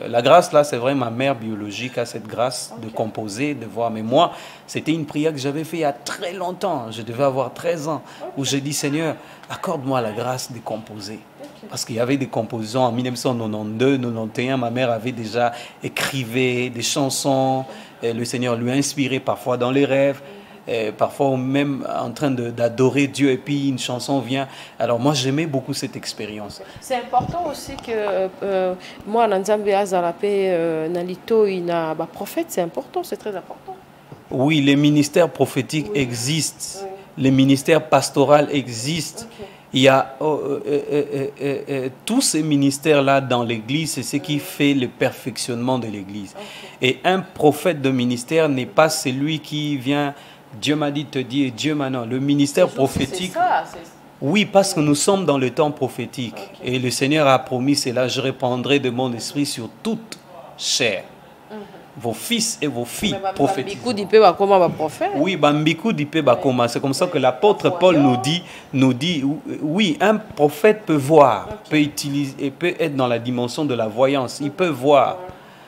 la grâce là, c'est vrai, ma mère biologique a cette grâce de composer, de voir. Mais moi, c'était une prière que j'avais faite il y a très longtemps. Je devais avoir 13 ans, où j'ai dit, Seigneur, accorde-moi la grâce de composer. Parce qu'il y avait des compositions en 1992, 1991, ma mère avait déjà écrivé des chansons. Et le Seigneur lui a inspiré parfois dans les rêves. Parfois même en train d'adorer Dieu et puis une chanson vient. Alors moi j'aimais beaucoup cette expérience. C'est important aussi que moi Nanzambe Azalape Nalito ina ba prophète, c'est important, c'est très important. Oui, les ministères prophétiques existent, les ministères pastoraux existent. Il y a tous ces ministères-là dans l'Église, c'est ce qui fait le perfectionnement de l'Église. Et un prophète de ministère n'est pas celui qui vient... Dieu m'a dit, te dit, et Dieu maintenant. Le ministère prophétique, oui, parce que nous sommes dans le temps prophétique. Et le Seigneur a promis cela, je répandrai de mon esprit sur toute chair. Vos fils et vos filles prophétisent. Oui, c'est comme ça que l'apôtre Paul nous dit, oui, un prophète peut voir, peut utiliser, peut être dans la dimension de la voyance, il peut voir.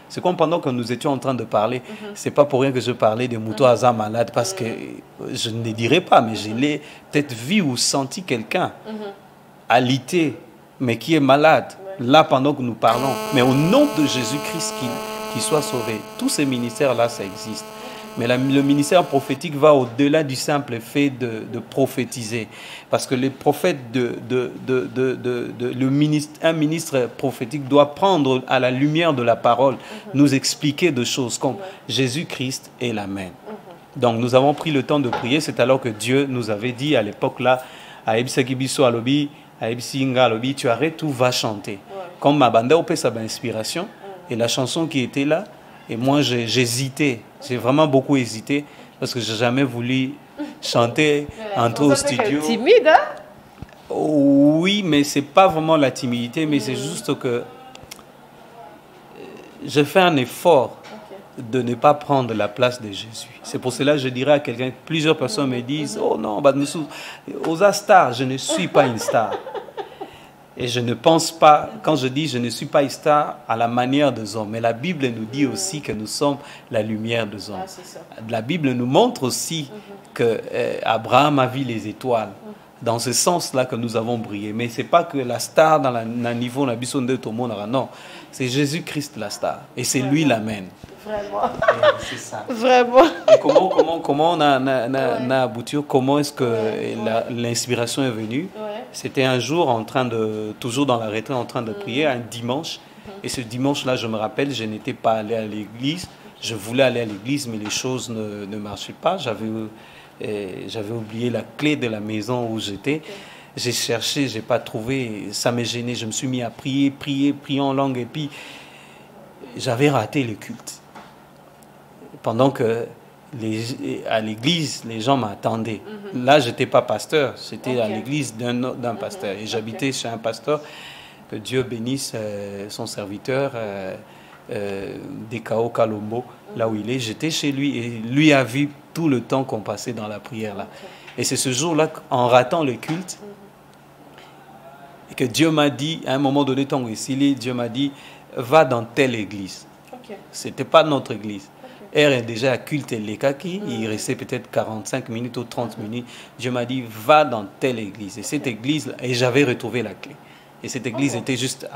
C'est comme pendant que nous étions en train de parler, c'est pas pour rien que je parlais de Mouto Aza malade, parce que je ne le dirai pas, mais je l'ai peut-être vu ou senti quelqu'un alité, mais qui est malade, là pendant que nous parlons. Mais au nom de Jésus-Christ qu'il soit sauvé. Tous ces ministères-là, ça existe. Mais le ministère prophétique va au-delà du simple fait de prophétiser. Parce que les prophètes, un ministre prophétique doit prendre à la lumière de la parole, nous expliquer des choses comme Jésus-Christ est l'Amen. Donc nous avons pris le temps de prier. C'est alors que Dieu nous avait dit à l'époque là, à Ebsakibiso Alobi, à Ebsinga Alobi, tu arrêtes tout, va chanter. Comme ma bande au ça inspiration. Et la chanson qui était là, et moi j'hésitais. J'ai vraiment beaucoup hésité parce que je n'ai jamais voulu chanter, entrer au studio. Timide, hein? Oui, mais ce n'est pas vraiment la timidité, mais c'est juste que je fais un effort de ne pas prendre la place de Jésus. C'est pour cela que je dirais à quelqu'un, plusieurs personnes me disent, oh non, aux stars, je ne suis pas une star. Et je ne pense pas, quand je dis je ne suis pas une star à la manière des hommes, mais la Bible nous dit aussi que nous sommes la lumière des hommes. La Bible nous montre aussi que Abraham a vu les étoiles. Dans ce sens-là que nous avons brillé. Mais ce n'est pas que la star dans le niveau de tout le monde. Non, c'est Jésus-Christ la star. Et c'est lui l'Amen. Vraiment. C'est ça. Vraiment. Et comment on a abouti? Comment est-ce que l'inspiration est venue? C'était un jour toujours dans la retraite, en train de prier, un dimanche. Et ce dimanche-là, je me rappelle, je n'étais pas allé à l'église. Je voulais aller à l'église, mais les choses ne marchaient pas. J'avais oublié la clé de la maison où j'étais. J'ai cherché, je n'ai pas trouvé. Ça me gênait. Je me suis mis à prier en langue. Et puis, j'avais raté le culte. Pendant que à l'église, les gens m'attendaient. Là, je n'étais pas pasteur. J'étais à l'église d'un pasteur. Et j'habitais chez un pasteur. Que Dieu bénisse son serviteur, Dekao Kalombo, là où il est. J'étais chez lui et lui a vu tout le temps qu'on passait dans la prière là. Et c'est ce jour-là, en ratant le culte, et que Dieu m'a dit, à un moment donné, Dieu m'a dit, va dans telle église. Ce n'était pas notre église. est déjà à culte les kaki, il restait peut-être 45 minutes ou 30 minutes. Dieu m'a dit, va dans telle église. Et cette église, et j'avais retrouvé la clé. Et cette église était juste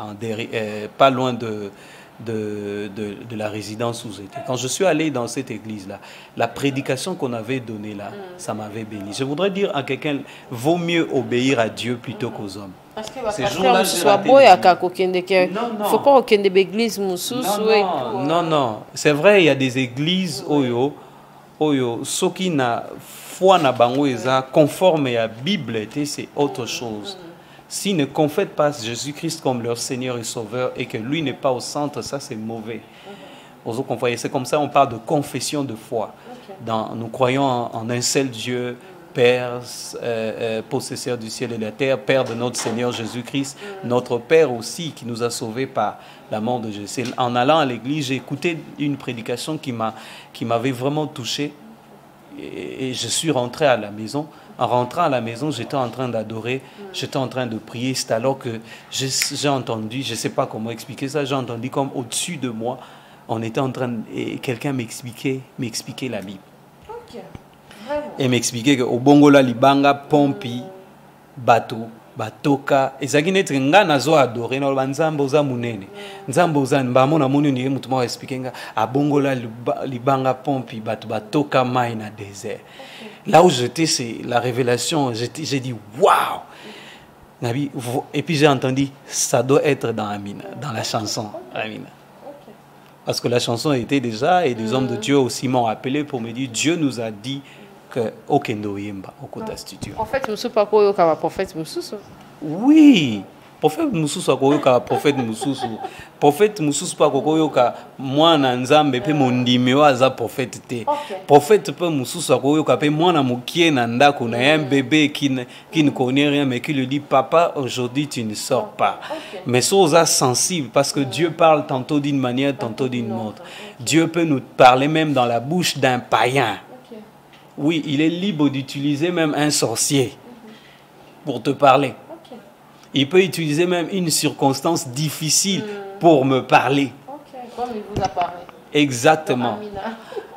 pas loin de la résidence où j'étais. Quand je suis allé dans cette église-là, la prédication qu'on avait donnée là, ça m'avait béni. Je voudrais dire à quelqu'un, vaut mieux obéir à Dieu plutôt qu'aux hommes. Parce que ces jours-là, il ne faut pas qu'il y ait des églises. Non. C'est vrai, il y a des églises ceux qui n'ont foi na bango conforme à la Bible, c'est autre chose. S'ils ne confessent pas Jésus-Christ comme leur Seigneur et Sauveur et que lui n'est pas au centre, ça c'est mauvais. C'est comme ça on parle de confession de foi. Nous croyons en un seul Dieu, Père, possesseur du ciel et de la terre, Père de notre Seigneur Jésus-Christ, notre Père aussi qui nous a sauvés par la mort de Jésus. En allant à l'église, j'ai écouté une prédication qui m'avait vraiment touché et je suis rentré à la maison. En rentrant à la maison, j'étais en train d'adorer, j'étais en train de prier. C'est alors que j'ai entendu, je ne sais pas comment expliquer ça, j'ai entendu comme au-dessus de moi, on était en train, et quelqu'un m'expliquait la Bible. Okay. Et m'expliquait qu'au Bongola, Libanga, Pompi, Bateau, Batoka, et ça qui n'est pas nazo adoré, non, Nzambo za munene, Nzambo za mbamona munene, mutumo expliquer à Bongola, Libanga, Pompi, Batoka, Maïna, désert. Là où j'étais, c'est la révélation. J'ai dit, waouh! Et puis j'ai entendu, ça doit être dans Amina, dans la chanson Amina. Parce que la chanson était déjà, et des hommes de Dieu aussi m'ont appelé pour me dire, Dieu nous a dit que Okendo Yemba, au Kota Studio. Prophète Moussou, pas quoi, prophète Moussou? Oui! Prophète Moussou, prophète Moussou. Prophète Moussou, pas quoi, moi, Nzambe, pe mon dimeo, aza prophète te. Prophète pe Moussou, quoi, pe moi, na moukie, nanda, qu'on a un bébé qui ne connaît rien, mais qui lui dit, papa, aujourd'hui, tu ne sors pas. Mais ça, sensible, parce que Dieu parle tantôt d'une manière, tantôt d'une autre. Dieu peut nous parler même dans la bouche d'un païen. Oui, il est libre d'utiliser même un sorcier pour te parler. Il peut utiliser même une circonstance difficile pour me parler. Comme il vous a parlé. Exactement.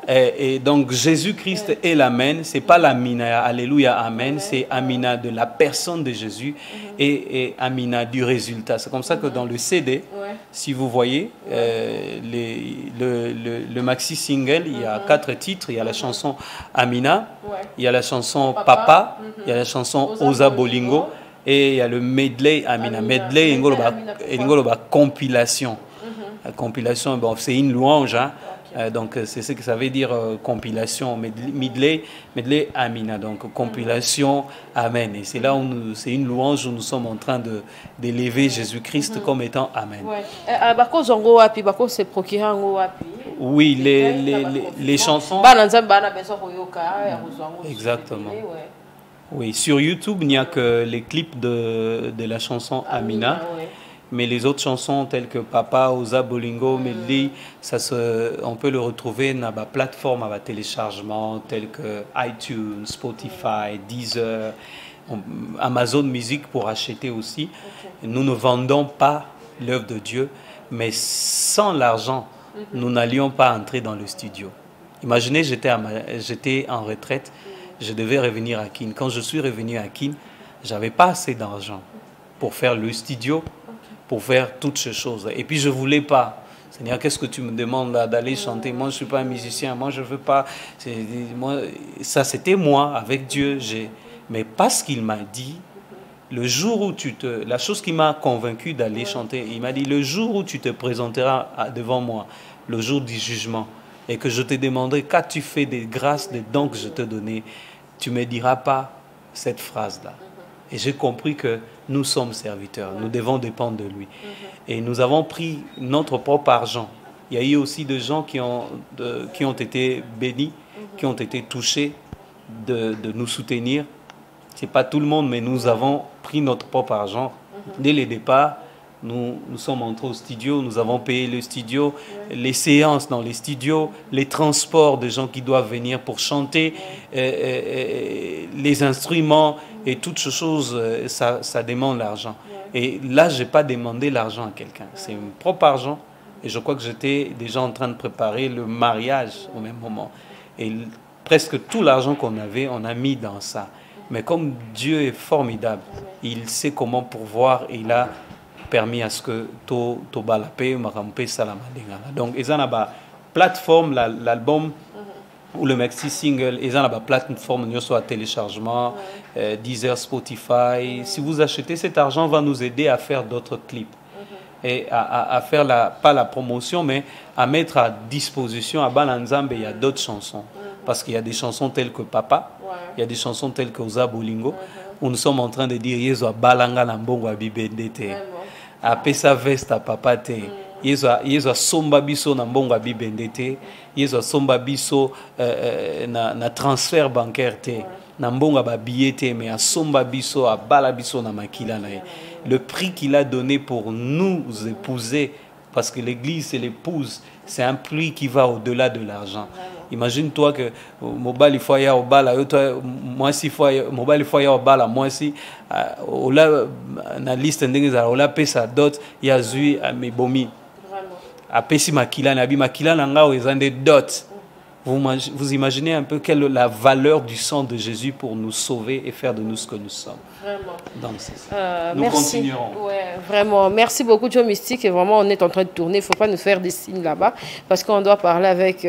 Et donc Jésus-Christ est l'Amen. Ce n'est pas l'Amina, Alléluia, Amen. C'est Amina de la personne de Jésus et Amina du résultat. C'est comme ça que dans le CD, si vous voyez, le maxi single, il y a 4 titres. Il y a la chanson Amina, il y a la chanson Papa, il y a la chanson Oza Bolingo. Et il y a le medley Amina. Medley, il y a compilation. La compilation, bon, c'est une louange. Hein. Donc, c'est ce que ça veut dire compilation. Medley Amina. Donc, compilation, Amen. Et c'est là où c'est une louange où nous sommes en train d'élever Jésus-Christ comme étant Amen. Oui, les chansons. Exactement. Oui, sur YouTube, il n'y a que les clips de la chanson Amina. Mais les autres chansons telles que Papa, Oza, Bolingo, Medley, on peut le retrouver dans la plateforme à téléchargement telles que iTunes, Spotify, Deezer, Amazon Music pour acheter aussi. Nous ne vendons pas l'œuvre de Dieu, mais sans l'argent, nous n'allions pas entrer dans le studio. Imaginez, j'étais en retraite. Je devais revenir à Kin. Quand je suis revenu à Kin, je n'avais pas assez d'argent pour faire le studio, pour faire toutes ces choses. Et puis je ne voulais pas. Seigneur, qu'est-ce que tu me demandes d'aller chanter? Moi, je ne suis pas un musicien. Moi, je ne veux pas. Ça, c'était moi, avec Dieu. Mais parce qu'il m'a dit, le jour où la chose qui m'a convaincu d'aller chanter, il m'a dit, le jour où tu te présenteras devant moi, le jour du jugement, et que je te demanderai, qu'as-tu fait des grâces, des dons que je te donnais, tu ne me diras pas cette phrase-là. Et j'ai compris que nous sommes serviteurs, nous devons dépendre de lui. Et nous avons pris notre propre argent. Il y a eu aussi des gens qui ont été bénis, qui ont été touchés de nous soutenir. Ce n'est pas tout le monde, mais nous avons pris notre propre argent. Dès le départ, nous sommes entrés au studio, nous avons payé le studio, les séances dans les studios, les transports de gens qui doivent venir pour chanter, les instruments et toutes ces choses, ça demande l'argent. Et là, je n'ai pas demandé l'argent à quelqu'un. C'est mon propre argent. Et je crois que j'étais déjà en train de préparer le mariage au même moment. Et presque tout l'argent qu'on avait, on a mis dans ça. Mais comme Dieu est formidable, il sait comment pourvoir et il a permis à ce que to balapé makampe salama dengala. Donc ils ont la plateforme l'album ou le maxi single, ils ont la plateforme nous soit téléchargement, Deezer, Spotify. Si vous achetez, cet argent va nous aider à faire d'autres clips et à faire pas la promotion mais à mettre à disposition à Bananzambe il y a d'autres chansons parce qu'il y a des chansons telles que Papa, il y a des chansons telles que Oza Bolingo où nous sommes en train de dire Yezo balanga na mbongo abibendete a pesa vesta papa te Yezo somba biso na mbongo abibendete Yezo somba biso na transfert bancaire te na mbongo ba billet te mais a somba biso a bala biso na makila na ye. Le prix qu'il a donné pour nous épouser, parce que l'église c'est l'épouse, c'est un prix qui va au-delà de l'argent. Imagine-toi que mobile il faut y avoir au bal, moi si faut mobile il faut y avoir au bal, moi si on a na liste ndenge on a payé sa dot, il y a zui à mes bomi. A pesi makila na bi makila na nga ezande dot. Vous imaginez un peu quelle est la valeur du sang de Jésus pour nous sauver et faire de nous ce que nous sommes. Vraiment. Donc, c'est ça. Nous continuerons. Ouais, vraiment. Merci beaucoup, Joe Mystique. Et vraiment, on est en train de tourner. Il ne faut pas nous faire des signes là-bas parce qu'on doit parler avec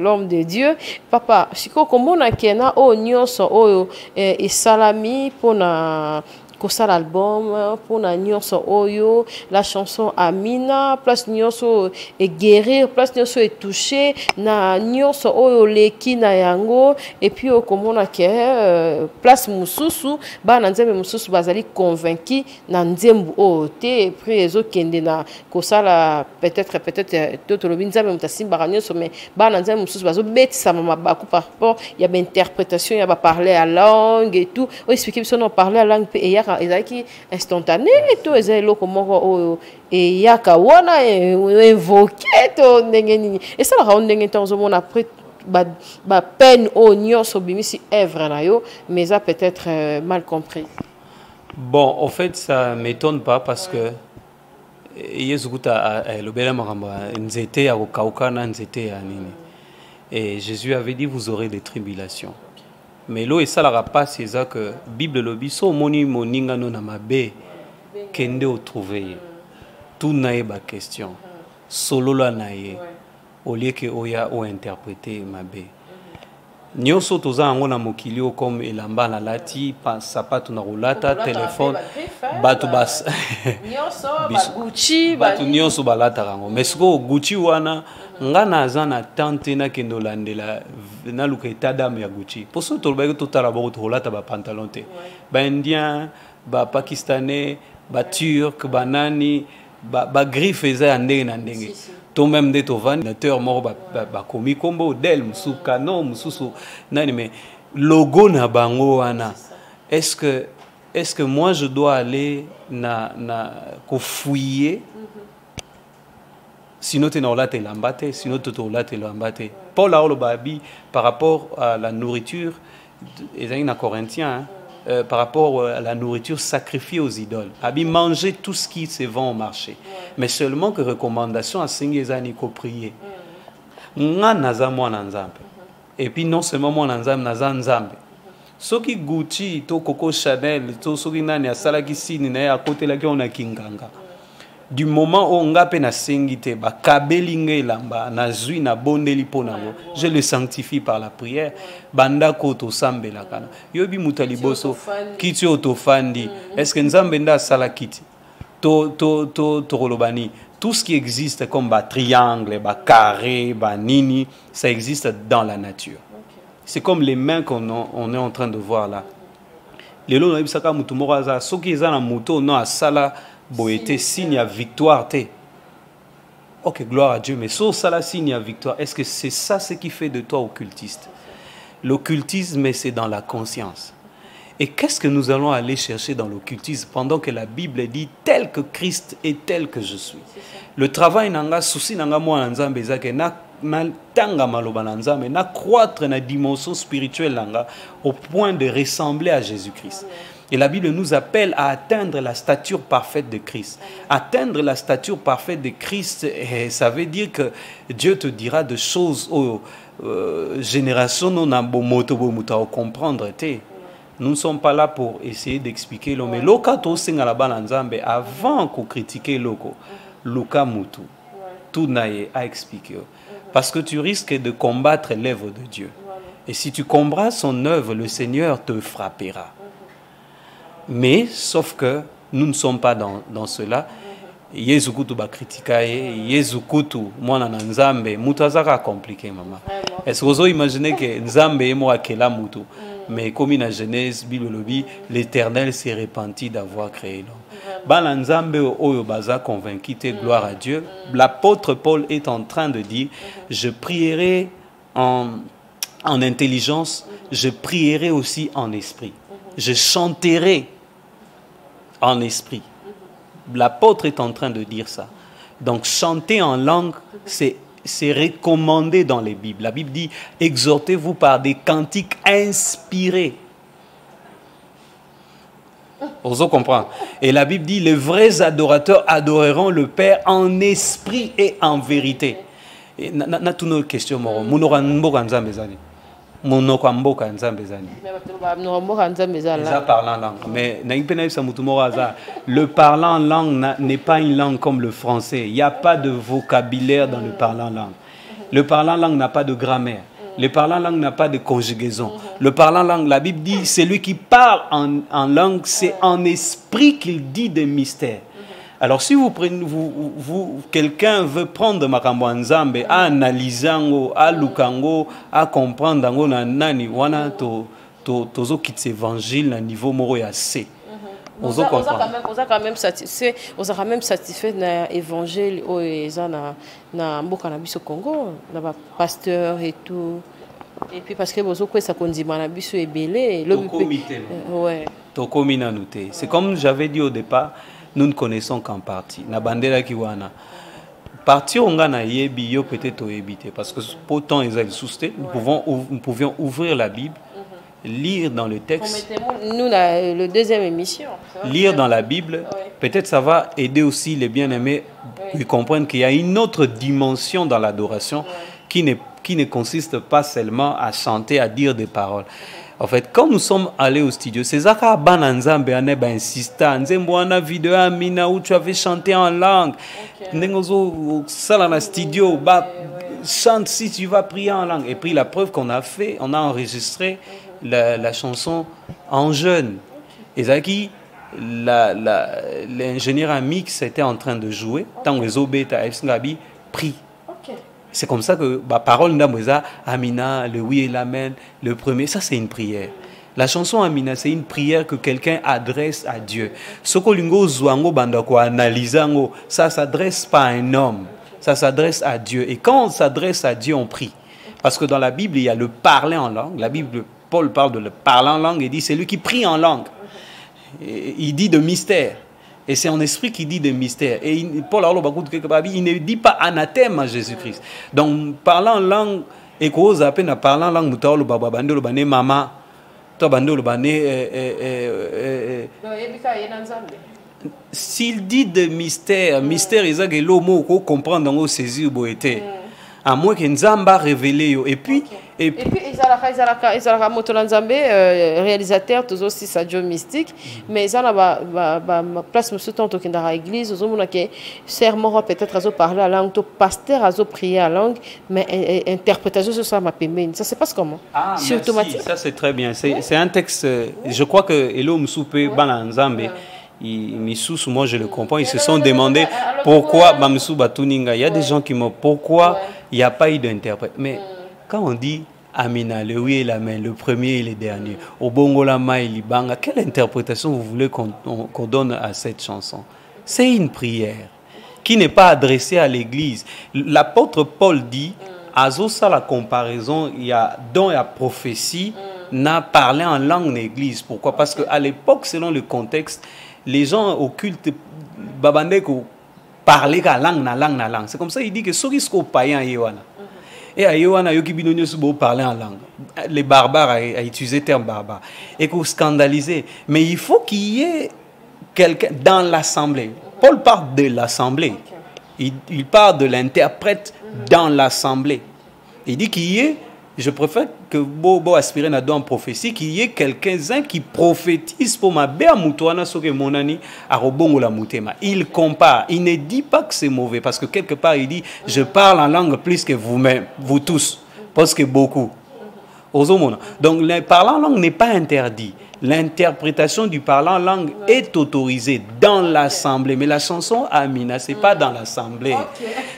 l'homme de Dieu. Papa, comment on a kena o nyonso o et salami pour na ça l'album pour na nyonso oyo la chanson Amina place nyonso et guérir place nyonso et toucher na nyonso oyo leki na yango et puis comment on a que place mususu ba na nzembe mususu bazali convaincu na nzembu o te après ezo kende na kosala peut-être tout le binzambe mutasimba nyonso mais ba na nzembe mususu bazo betisa mama baku par rapport il y a interprétation il y a parler à langue et tout o expliquer biso non parler à langue et ezaki instantané to ezelo komoko et yaka wana invoquer to ndenge nini et ça la ndenge temps on après ba peine o nyonso bimisi œuvre na yo mais ça peut-être mal compris. Bon, en fait ça m'étonne pas parce que yezukuta lobela makamba nzete ya kokauka na nzete ya nini et Jésus avait dit vous aurez des tribulations. Mais l'eau et ça la pas c'est ça que Bible le biso moni moninga no na mabe kende o trouver tout nae ba question solo la nae au lieu que oya o interpréter mabe nyonso toza ngo na mokilio comme elamba la lati pa sapato na rolata téléphone batu bas nyonso ba Gucci batu nyonso balata rango mais siko Gucci wana ngana azana tante na kendo landela na luka etadam ya Gucci pour ça to ba to tala ba to rolata ba pantalon te ba indien ba pakistanais ba turc ba nani ba griffe eza ndenge na ndenge to même de to vanateur mort ba komi kombo del musu canon mususu nani mais logo na bango wana est-ce que moi je dois aller na ko fouiller sinon tu n'as pas l'embâté sinon tu n'as pas l'embâté Paul a le babi par rapport à la nourriture et dans Corinthiens par rapport à la nourriture sacrifiée aux idoles. Abi manger tout ce qui se vend au marché. Mais seulement que recommandation à Singezani ko prier. Nga naza mwana nzambe. Et puis non seulement mwana nzambe naza nzambe. Soki Gucci to Coco Chanel to soki nani asala kisini na ya côté la ki on a kinganga. Du moment où on a peine à singite, ba kabelinge lamba na zui na bondeli ponango, je le sanctifie par la prière. Banda koto sambe la kana. Yobi mutaliboso kiti otofandi. Est-ce que nzambe nda sala kiti? To rolobani. Tout ce qui existe comme ba triangle, ba carré, ba nini, ça existe dans la nature. C'est comme les mains qu'on est en train de voir là. Les lots n'obisaka mutumoraza, soki ezana muto non asala boété signe à victoire té. Ok, gloire à Dieu, mais sauf ça la signe à victoire. Est-ce que c'est ça ce qui fait de toi occultiste? L'occultisme, c'est dans la conscience. Et qu'est-ce que nous allons aller chercher dans l'occultisme pendant que la Bible dit tel que Christ est tel que je suis? Le travail nanga souci nanga moi nzambe ezake na tanga maloba na croître na dimension spirituelle nanga au point de ressembler à Jésus-Christ. Et la Bible nous appelle à atteindre la stature parfaite de Christ. Atteindre la stature parfaite de Christ, ça veut dire que Dieu te dira des choses aux générations non à comprendre. Nous ne sommes pas là pour essayer d'expliquer l'homme. Mais avant qu'on critique l'oko, Luka Mutu, tout n'a à expliquer. Parce que tu risques de combattre l'œuvre de Dieu. Et si tu combats son œuvre, le Seigneur te frappera. Mais, sauf que nous ne sommes pas dans cela. Yesu kutu ba critiquer, Yesu kutu mwana na nzambe, mutu azaka compliqué maman. Est-ce que vous imaginez que nzambe est moi akela mutu? Mais comme in la Genèse, l'Éternel s'est repenti d'avoir créé l'homme. Bana nzambe oyo baza convaincu, gloire à Dieu. L'apôtre Paul est en train de dire, je prierai en intelligence, je prierai aussi en esprit. Je chanterai en esprit. L'apôtre est en train de dire ça. Donc chanter en langue, c'est recommandé dans les Bibles. La Bible dit, exhortez-vous par des cantiques inspirés. Vous comprenez? Et la Bible dit, les vrais adorateurs adoreront le Père en esprit et en vérité. Et na toutes nos questions, mais le parlant en langue n'est pas une langue comme le français. Il n'y a pas de vocabulaire dans le parlant en langue. Le parlant en langue n'a pas de grammaire. Le parlant en langue n'a pas de conjugaison. Le parlant en langue, la Bible dit, c'est lui qui parle en langue, c'est en esprit qu'il dit des mystères. Alors si quelqu'un veut prendre Makambo Nzambe, à analyser, à lukango, à comprendre, nani wana tozo quitte évangile à niveau moro ya C. On a quand même satisfait de l'évangile na mboka na biso Congo, na ba pasteur et tout. Et puis parce que bozo ko ça kondima na biso ebele, le ouais. Tokomina noté. C'est comme j'avais dit au départ. Nous ne connaissons qu'en partie. Na bandera kiwana. Partie on a yebi yo peut-être éviter parce que pourtant ils ont sousté. Nous pouvions ouvrir la Bible, lire dans le texte. Nous la deuxième émission. Lire dans la Bible, peut-être ça va aider aussi les bien-aimés à comprendre qu'il y a une autre dimension dans l'adoration qui ne consiste pas seulement à chanter, à dire des paroles. En fait, quand nous sommes allés au studio, c'est Zaka Bananzambe Aneba insista. Nzemboana vidéo Amina où tu avais chanté en langue. Nengozo Salana studio, chante si tu vas prier en langue. Et puis la preuve qu'on a fait, on a enregistré la chanson en jeune. Et Zaki, l'ingénieur Amix était en train de jouer. Tant que Zobeta Efsngabi prie. C'est comme ça que la parole d'Amouza, Amina, le oui et l'amen, le premier, ça c'est une prière. La chanson Amina, c'est une prière que quelqu'un adresse à Dieu. Ce que l'ungo zouango bandako analysango, ça s'adresse pas à un homme, ça s'adresse à Dieu. Et quand on s'adresse à Dieu, on prie. Parce que dans la Bible, il y a le parler en langue. La Bible, Paul parle de le parler en langue et dit c'est lui qui prie en langue. Et il dit de mystère. Et c'est en esprit qui dit des mystères. Et Paul il ne dit pas anathème à Jésus-Christ. Donc, parlant en langue, et cause à peine parlant en langue, maman, s'il dit des mystères, mystère, ils ont l'homme qu'on comprend dans nos saisies ou été. À moins que Nzamba révélé. Et puis, Izalaka Motolanzambe, réalisateur, tous aussi Sadio Mystique, mais ils ont la place, monsieur, tant que dans l'église, ils ont que serment peut-être à parler à langue, pasteur à prier à langue, mais interprétation sur ça m'a permis. Ça se passe comment? Ah, merci, ça c'est très bien. C'est un texte, je crois que Elo Msoupe Balanzambe. Moi je le comprends, ils se sont demandé pourquoi Bamsou Batuninga. Il y a des gens qui m'ont pourquoi il n'y a pas eu d'interprète. Mais quand on dit Amina, le oui et l'amen, le premier et le dernier, au Bongo Lama et Libanga, quelle interprétation vous voulez qu'on donne à cette chanson? C'est une prière qui n'est pas adressée à l'église. L'apôtre Paul dit, à ça la comparaison, il y a don et à prophétie, n'a parlé en langue en église. Pourquoi? Parce qu'à l'époque, selon le contexte, les gens occultes babandeko parlaient la langue na langue. C'est comme ça il dit que ceux qui sont païens yewana. Et à Yoana Yoki Binonio Subo parler en langue. Les barbares a utilisé le terme barbare. Et qu'on scandaliser. Mais il faut qu'il y ait quelqu'un dans l'assemblée. Paul parle de l'assemblée. Il parle de l'interprète dans l'assemblée. Il dit qu'il y ait, je préfère que Bobo aspire à en prophétie, qu'il y ait quelqu'un qui prophétise pour ma béa moutouana soke monani à robongo la moutema. Il compare, il ne dit pas que c'est mauvais parce que quelque part il dit je parle en langue plus que vous-même, vous tous, parce que beaucoup. Donc le parlant en langue n'est pas interdit. L'interprétation du parlant en langue est autorisée dans l'assemblée. Mais la chanson Amina, ce n'est pas dans l'assemblée.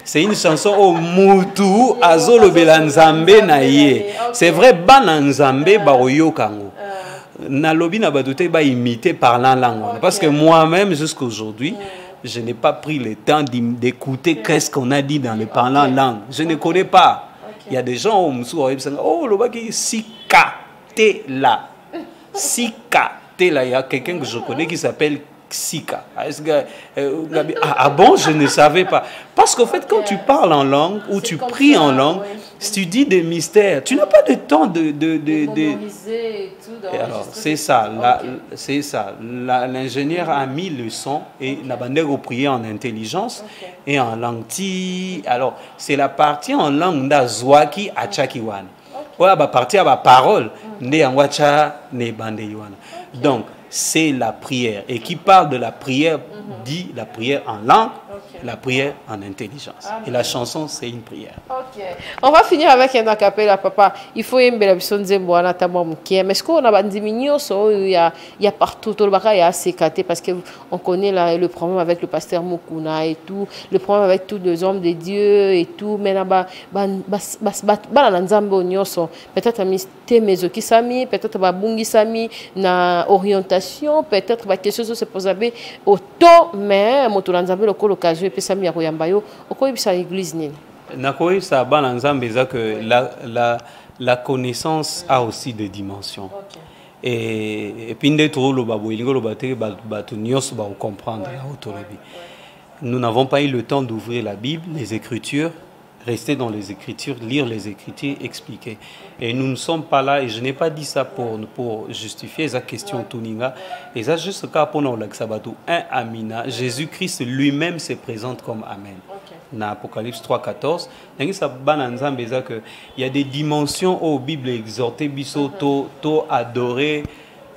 C'est une chanson au Moutou, Azolo Belanzambe Naye. C'est vrai, Bananzambe Baroyo Kango. Nalobi Nabadoute ba imiter parlant en langue. Parce que moi-même, jusqu'à aujourd'hui, je n'ai pas pris le temps d'écouter qu'est-ce qu'on a dit dans le parlant en langue. Je ne connais pas. Il y a des gens au Moussou, oh, le baki Sika, t'es là. Sika, t'es là. Il y a quelqu'un que je connais qui s'appelle Sika. Ah bon, je ne savais pas. Parce qu'en fait, quand tu parles en langue ou tu pries en langue, si tu dis des mystères, tu n'as pas de temps de alors, c'est ça. C'est ça. L'ingénieur a mis le son et n'a pas prier en intelligence et en langue ti. Alors, c'est la partie en langue d'Azwaki à Chakiwan. Ouais, bah partie à la parole. Donc, c'est la prière. Et qui parle de la prière dit la prière en langue, la prière en intelligence. Et la chanson, c'est une prière. Ok. On va finir avec un acapella, papa. Il faut y avoir mais est-ce qu'on a il y a partout, il y a CKT, parce qu'on connaît le problème avec le pasteur Mukuna et tout, le problème avec tous les hommes de Dieu et tout. Mais peut-être peut-être Bungi Sami, na orientation, peut-être quelque chose se pose autant, mais motolanzambe l'occasion et puis Sami Akoyambayo, oko ibisa l'église nini. Nakoy sa balanzambe que la connaissance a aussi des dimensions. Et puis ndetro lo babo ilingo lo baté batu nyos ba comprendre la autonomie. Nous n'avons pas eu le temps d'ouvrir la Bible, les Écritures, rester dans les Écritures, lire les Écritures, expliquer. Et nous ne sommes pas là, et je n'ai pas dit ça pour justifier sa question Tuninga. Et ça, juste ce cas pour nous, un Amina, Jésus-Christ lui-même se présente comme Amen. Dans Apocalypse 3,14, il y a des dimensions où la Bible exhortée, to adorer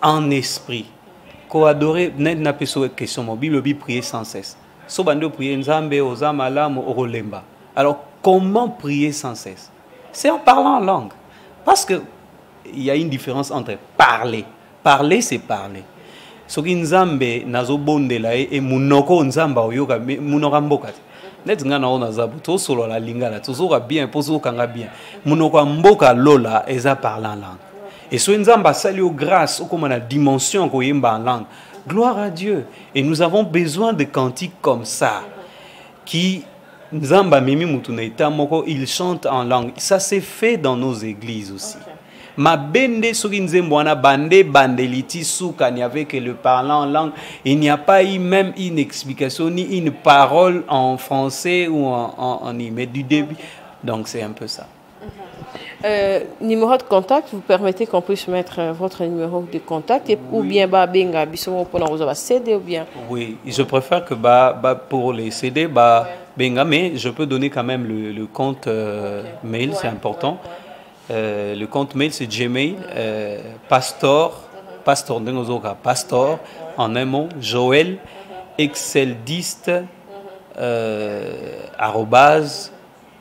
en esprit. Ko adorer, n'est pas une question, la Bible prier sans cesse. So bando prier nzambe ozamala mo orolemba. Alors comment prier sans cesse? C'est en parlant en langue. Parce que il y a une différence entre parler. Parler, c'est parler. Soki nzambe nazo bondela et munoko nzamba oyoka munoko mboka. Net nga na ona zabu to solo la lingala to zoka bien pozo kanga bien. Munoko mboka lola eza parlant en langue. Et so nzamba sali o grâce comme na dimension ko yemba en langue. Gloire à Dieu. Et nous avons besoin de cantiques comme ça qui Nzamba Mimi Mutuneita Moko, il chante en langue. Ça s'est fait dans nos églises aussi. Ma bende surinzembwana bande bandeliti soukani avec le parlant en langue. Il n'y a pas eu même une explication ni une parole en français ou en mais du début. Donc c'est un peu ça. Numéro de contact, vous permettez qu'on puisse mettre votre numéro de contact ou bien benga bisomo pour la CD ou bien. Oui, je préfère que pour les CD benga, mais je peux donner quand même le compte mail, c'est important. Le compte mail c'est Gmail, pastor en un mot, Joël exceldiste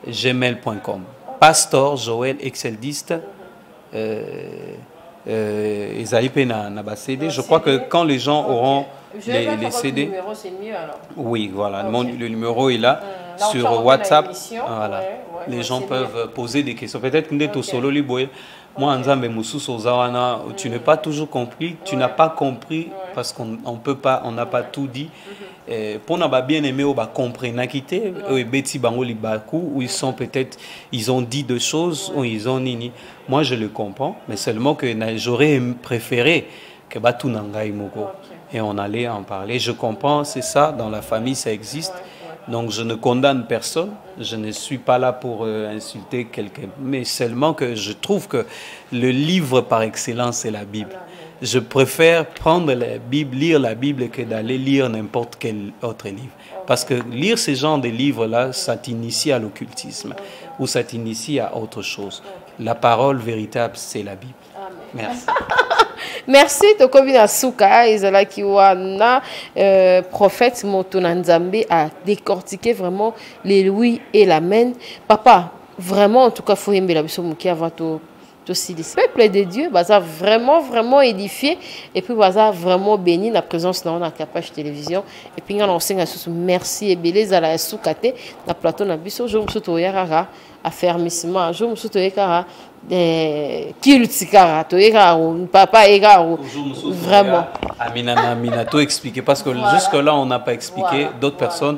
@gmail.com. Pastor Joël exceldiste je crois que quand les gens auront les CD, le numéro, c'est mieux, alors. Oui, voilà, le numéro est là sur WhatsApp. Voilà. Les gens peuvent poser des questions. Peut-être que tu solo moi, tu n'as pas toujours compris, tu n'as pas compris parce qu'on peut pas, on n'a pas tout dit. Pour nous bien aimé, on va comprendre où ils sont peut-être, ils ont dit des choses ou ils ont nini. Moi, je le comprends, mais seulement que j'aurais préféré que et on allait en parler. Je comprends, c'est ça, dans la famille, ça existe. Donc je ne condamne personne, je ne suis pas là pour insulter quelqu'un, mais seulement que je trouve que le livre par excellence, c'est la Bible. Je préfère prendre la Bible, lire la Bible que d'aller lire n'importe quel autre livre. Parce que lire ce genre de livres-là, ça t'initie à l'occultisme ou ça t'initie à autre chose. La parole véritable, c'est la Bible. Merci. Merci tokobi na suka ezala ki wana prophète Motuna Nzambe a décortiqué vraiment les oui et l'amen. Papa, vraiment en tout cas faut aimer la biso muki avant to si le peuple de Dieu baza vraiment édifié et puis baza vraiment béni la présence dans la Kapach télévision et puis on enseigne sous merci et beleza la sukate na plateau na biso je me souto yarara affermissement je me souto yakara kilutikara to yakara papa yakara vraiment Amina tout expliquer parce que jusque là on n'a pas expliqué d'autres personnes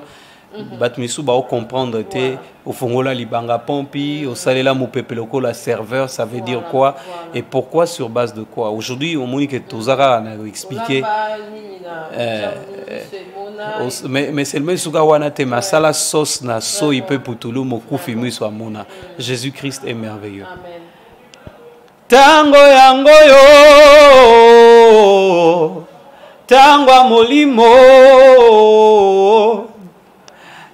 Batmisu ba comprendre te au fongola libanga pompi au salela mupepeloko la serveur ça veut dire quoi et pourquoi sur base de quoi aujourd'hui au moni que tozara na expliquer mais c'est le même suka wana te masala sauce na so ipe putulu mokufi mwiso amona Jésus-Christ est merveilleux. Amen. Tango yango yo tango molimo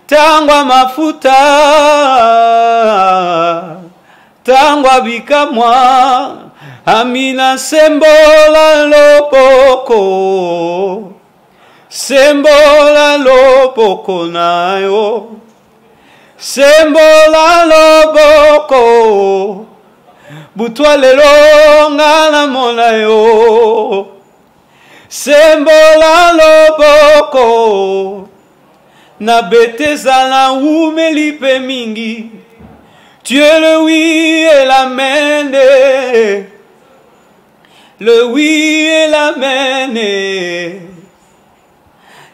tangwa mafuta tangwa bikamwa amina sembola loboko nayo sembola loboko butwa lelo ngana mona yo sembola loboko na beteza na umelipe mingi. Tu es le oui et l'amen. Le oui et l'amen.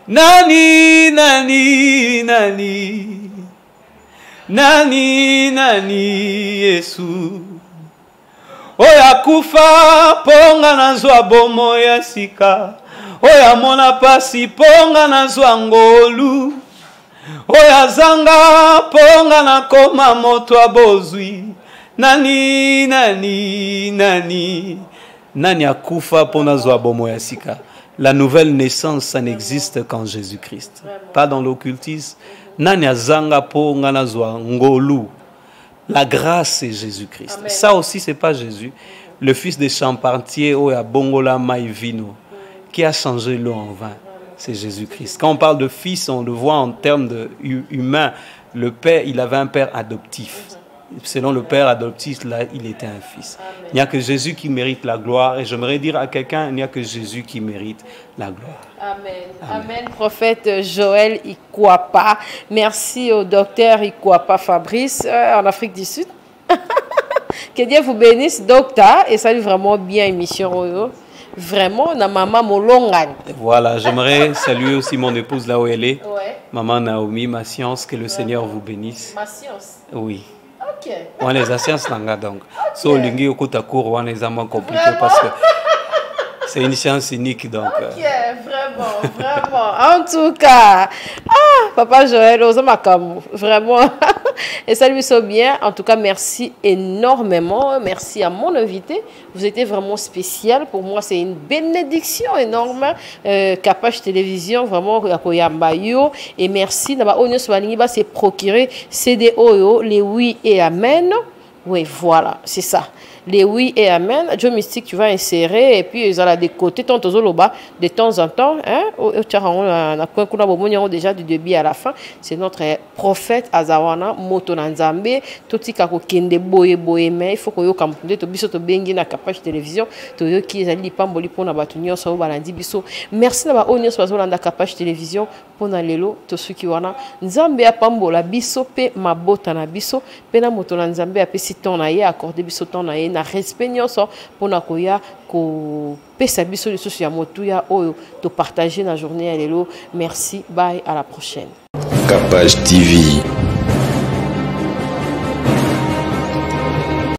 Nani, nani, nani. Nani, nani, Yesu. Oya kufa ponga na zwa bomo ya sika. Oya mona pasi ponga na zwa ngolu. Oya zanga ponga na koma moto abozwi. Nani, nani, nani. Nani akufa pona zwa bomo ya sika. La nouvelle naissance, ça n'existe qu'en Jésus-Christ. Pas dans l'occultisme. Nani azanga ponga na zwa ngolu. La grâce, c'est Jésus-Christ. Ça aussi, c'est pas Jésus. Le fils de Champartier, Oya Bongola Maïvino, qui a changé l'eau en vin. C'est Jésus-Christ. Quand on parle de fils, on le voit en termes humains. Le père, il avait un père adoptif. Selon le père adoptif, là, il était un fils. Amen. Il n'y a que Jésus qui mérite la gloire. Et j'aimerais dire à quelqu'un, il n'y a que Jésus qui mérite la gloire. Amen. Amen. Prophète Joël Ikwapa. Merci au docteur Ikwapa Fabrice en Afrique du Sud. Que Dieu vous bénisse, docteur. Et salut vraiment bien émission Oyo. Vraiment, na maman Molongan. Voilà, j'aimerais saluer aussi mon épouse là où elle est. Ouais. Maman Naomi, ma science, que le Seigneur vous bénisse. Ma science. Oui. Ok. On les a sciences nanga donc. So lingi okutakour on les a moins compliqué parce que c'est une science unique donc. Ok, vraiment. En tout cas, Papa Joël, vraiment. Et ça lui sonne bien. En tout cas, merci énormément. Merci à mon invité. Vous étiez vraiment spécial. Pour moi, c'est une bénédiction énorme. Kapach télévision, vraiment, et merci. C'est procurer CDO, les oui et amen. Oui, voilà, c'est ça. Les oui et amen. Dieu mystique, tu vas insérer et puis ils ont des côtés, de temps en temps. Hein? Déjà du début à la fin. C'est notre prophète Azawana Motuna Nzambe. Toti kako kende boye mais il faut que yo kampunde to biso to bengi na Kapach télévision. To yo ki ezali pamboli pona batunyo so balandi biso. Merci na ba onyo so bazolanda Kapach télévision pona lelo to suki wana. Nzambe apambola biso pe mabota na biso pe na Motuna Nzambe apesi ton na ye accordé biso ton na ye na respect nyonso pona koya ko pesa biso lisusu ya motuya oyo to partager na journée ya lelo. Merci, bye, à la prochaine. Kapach TV.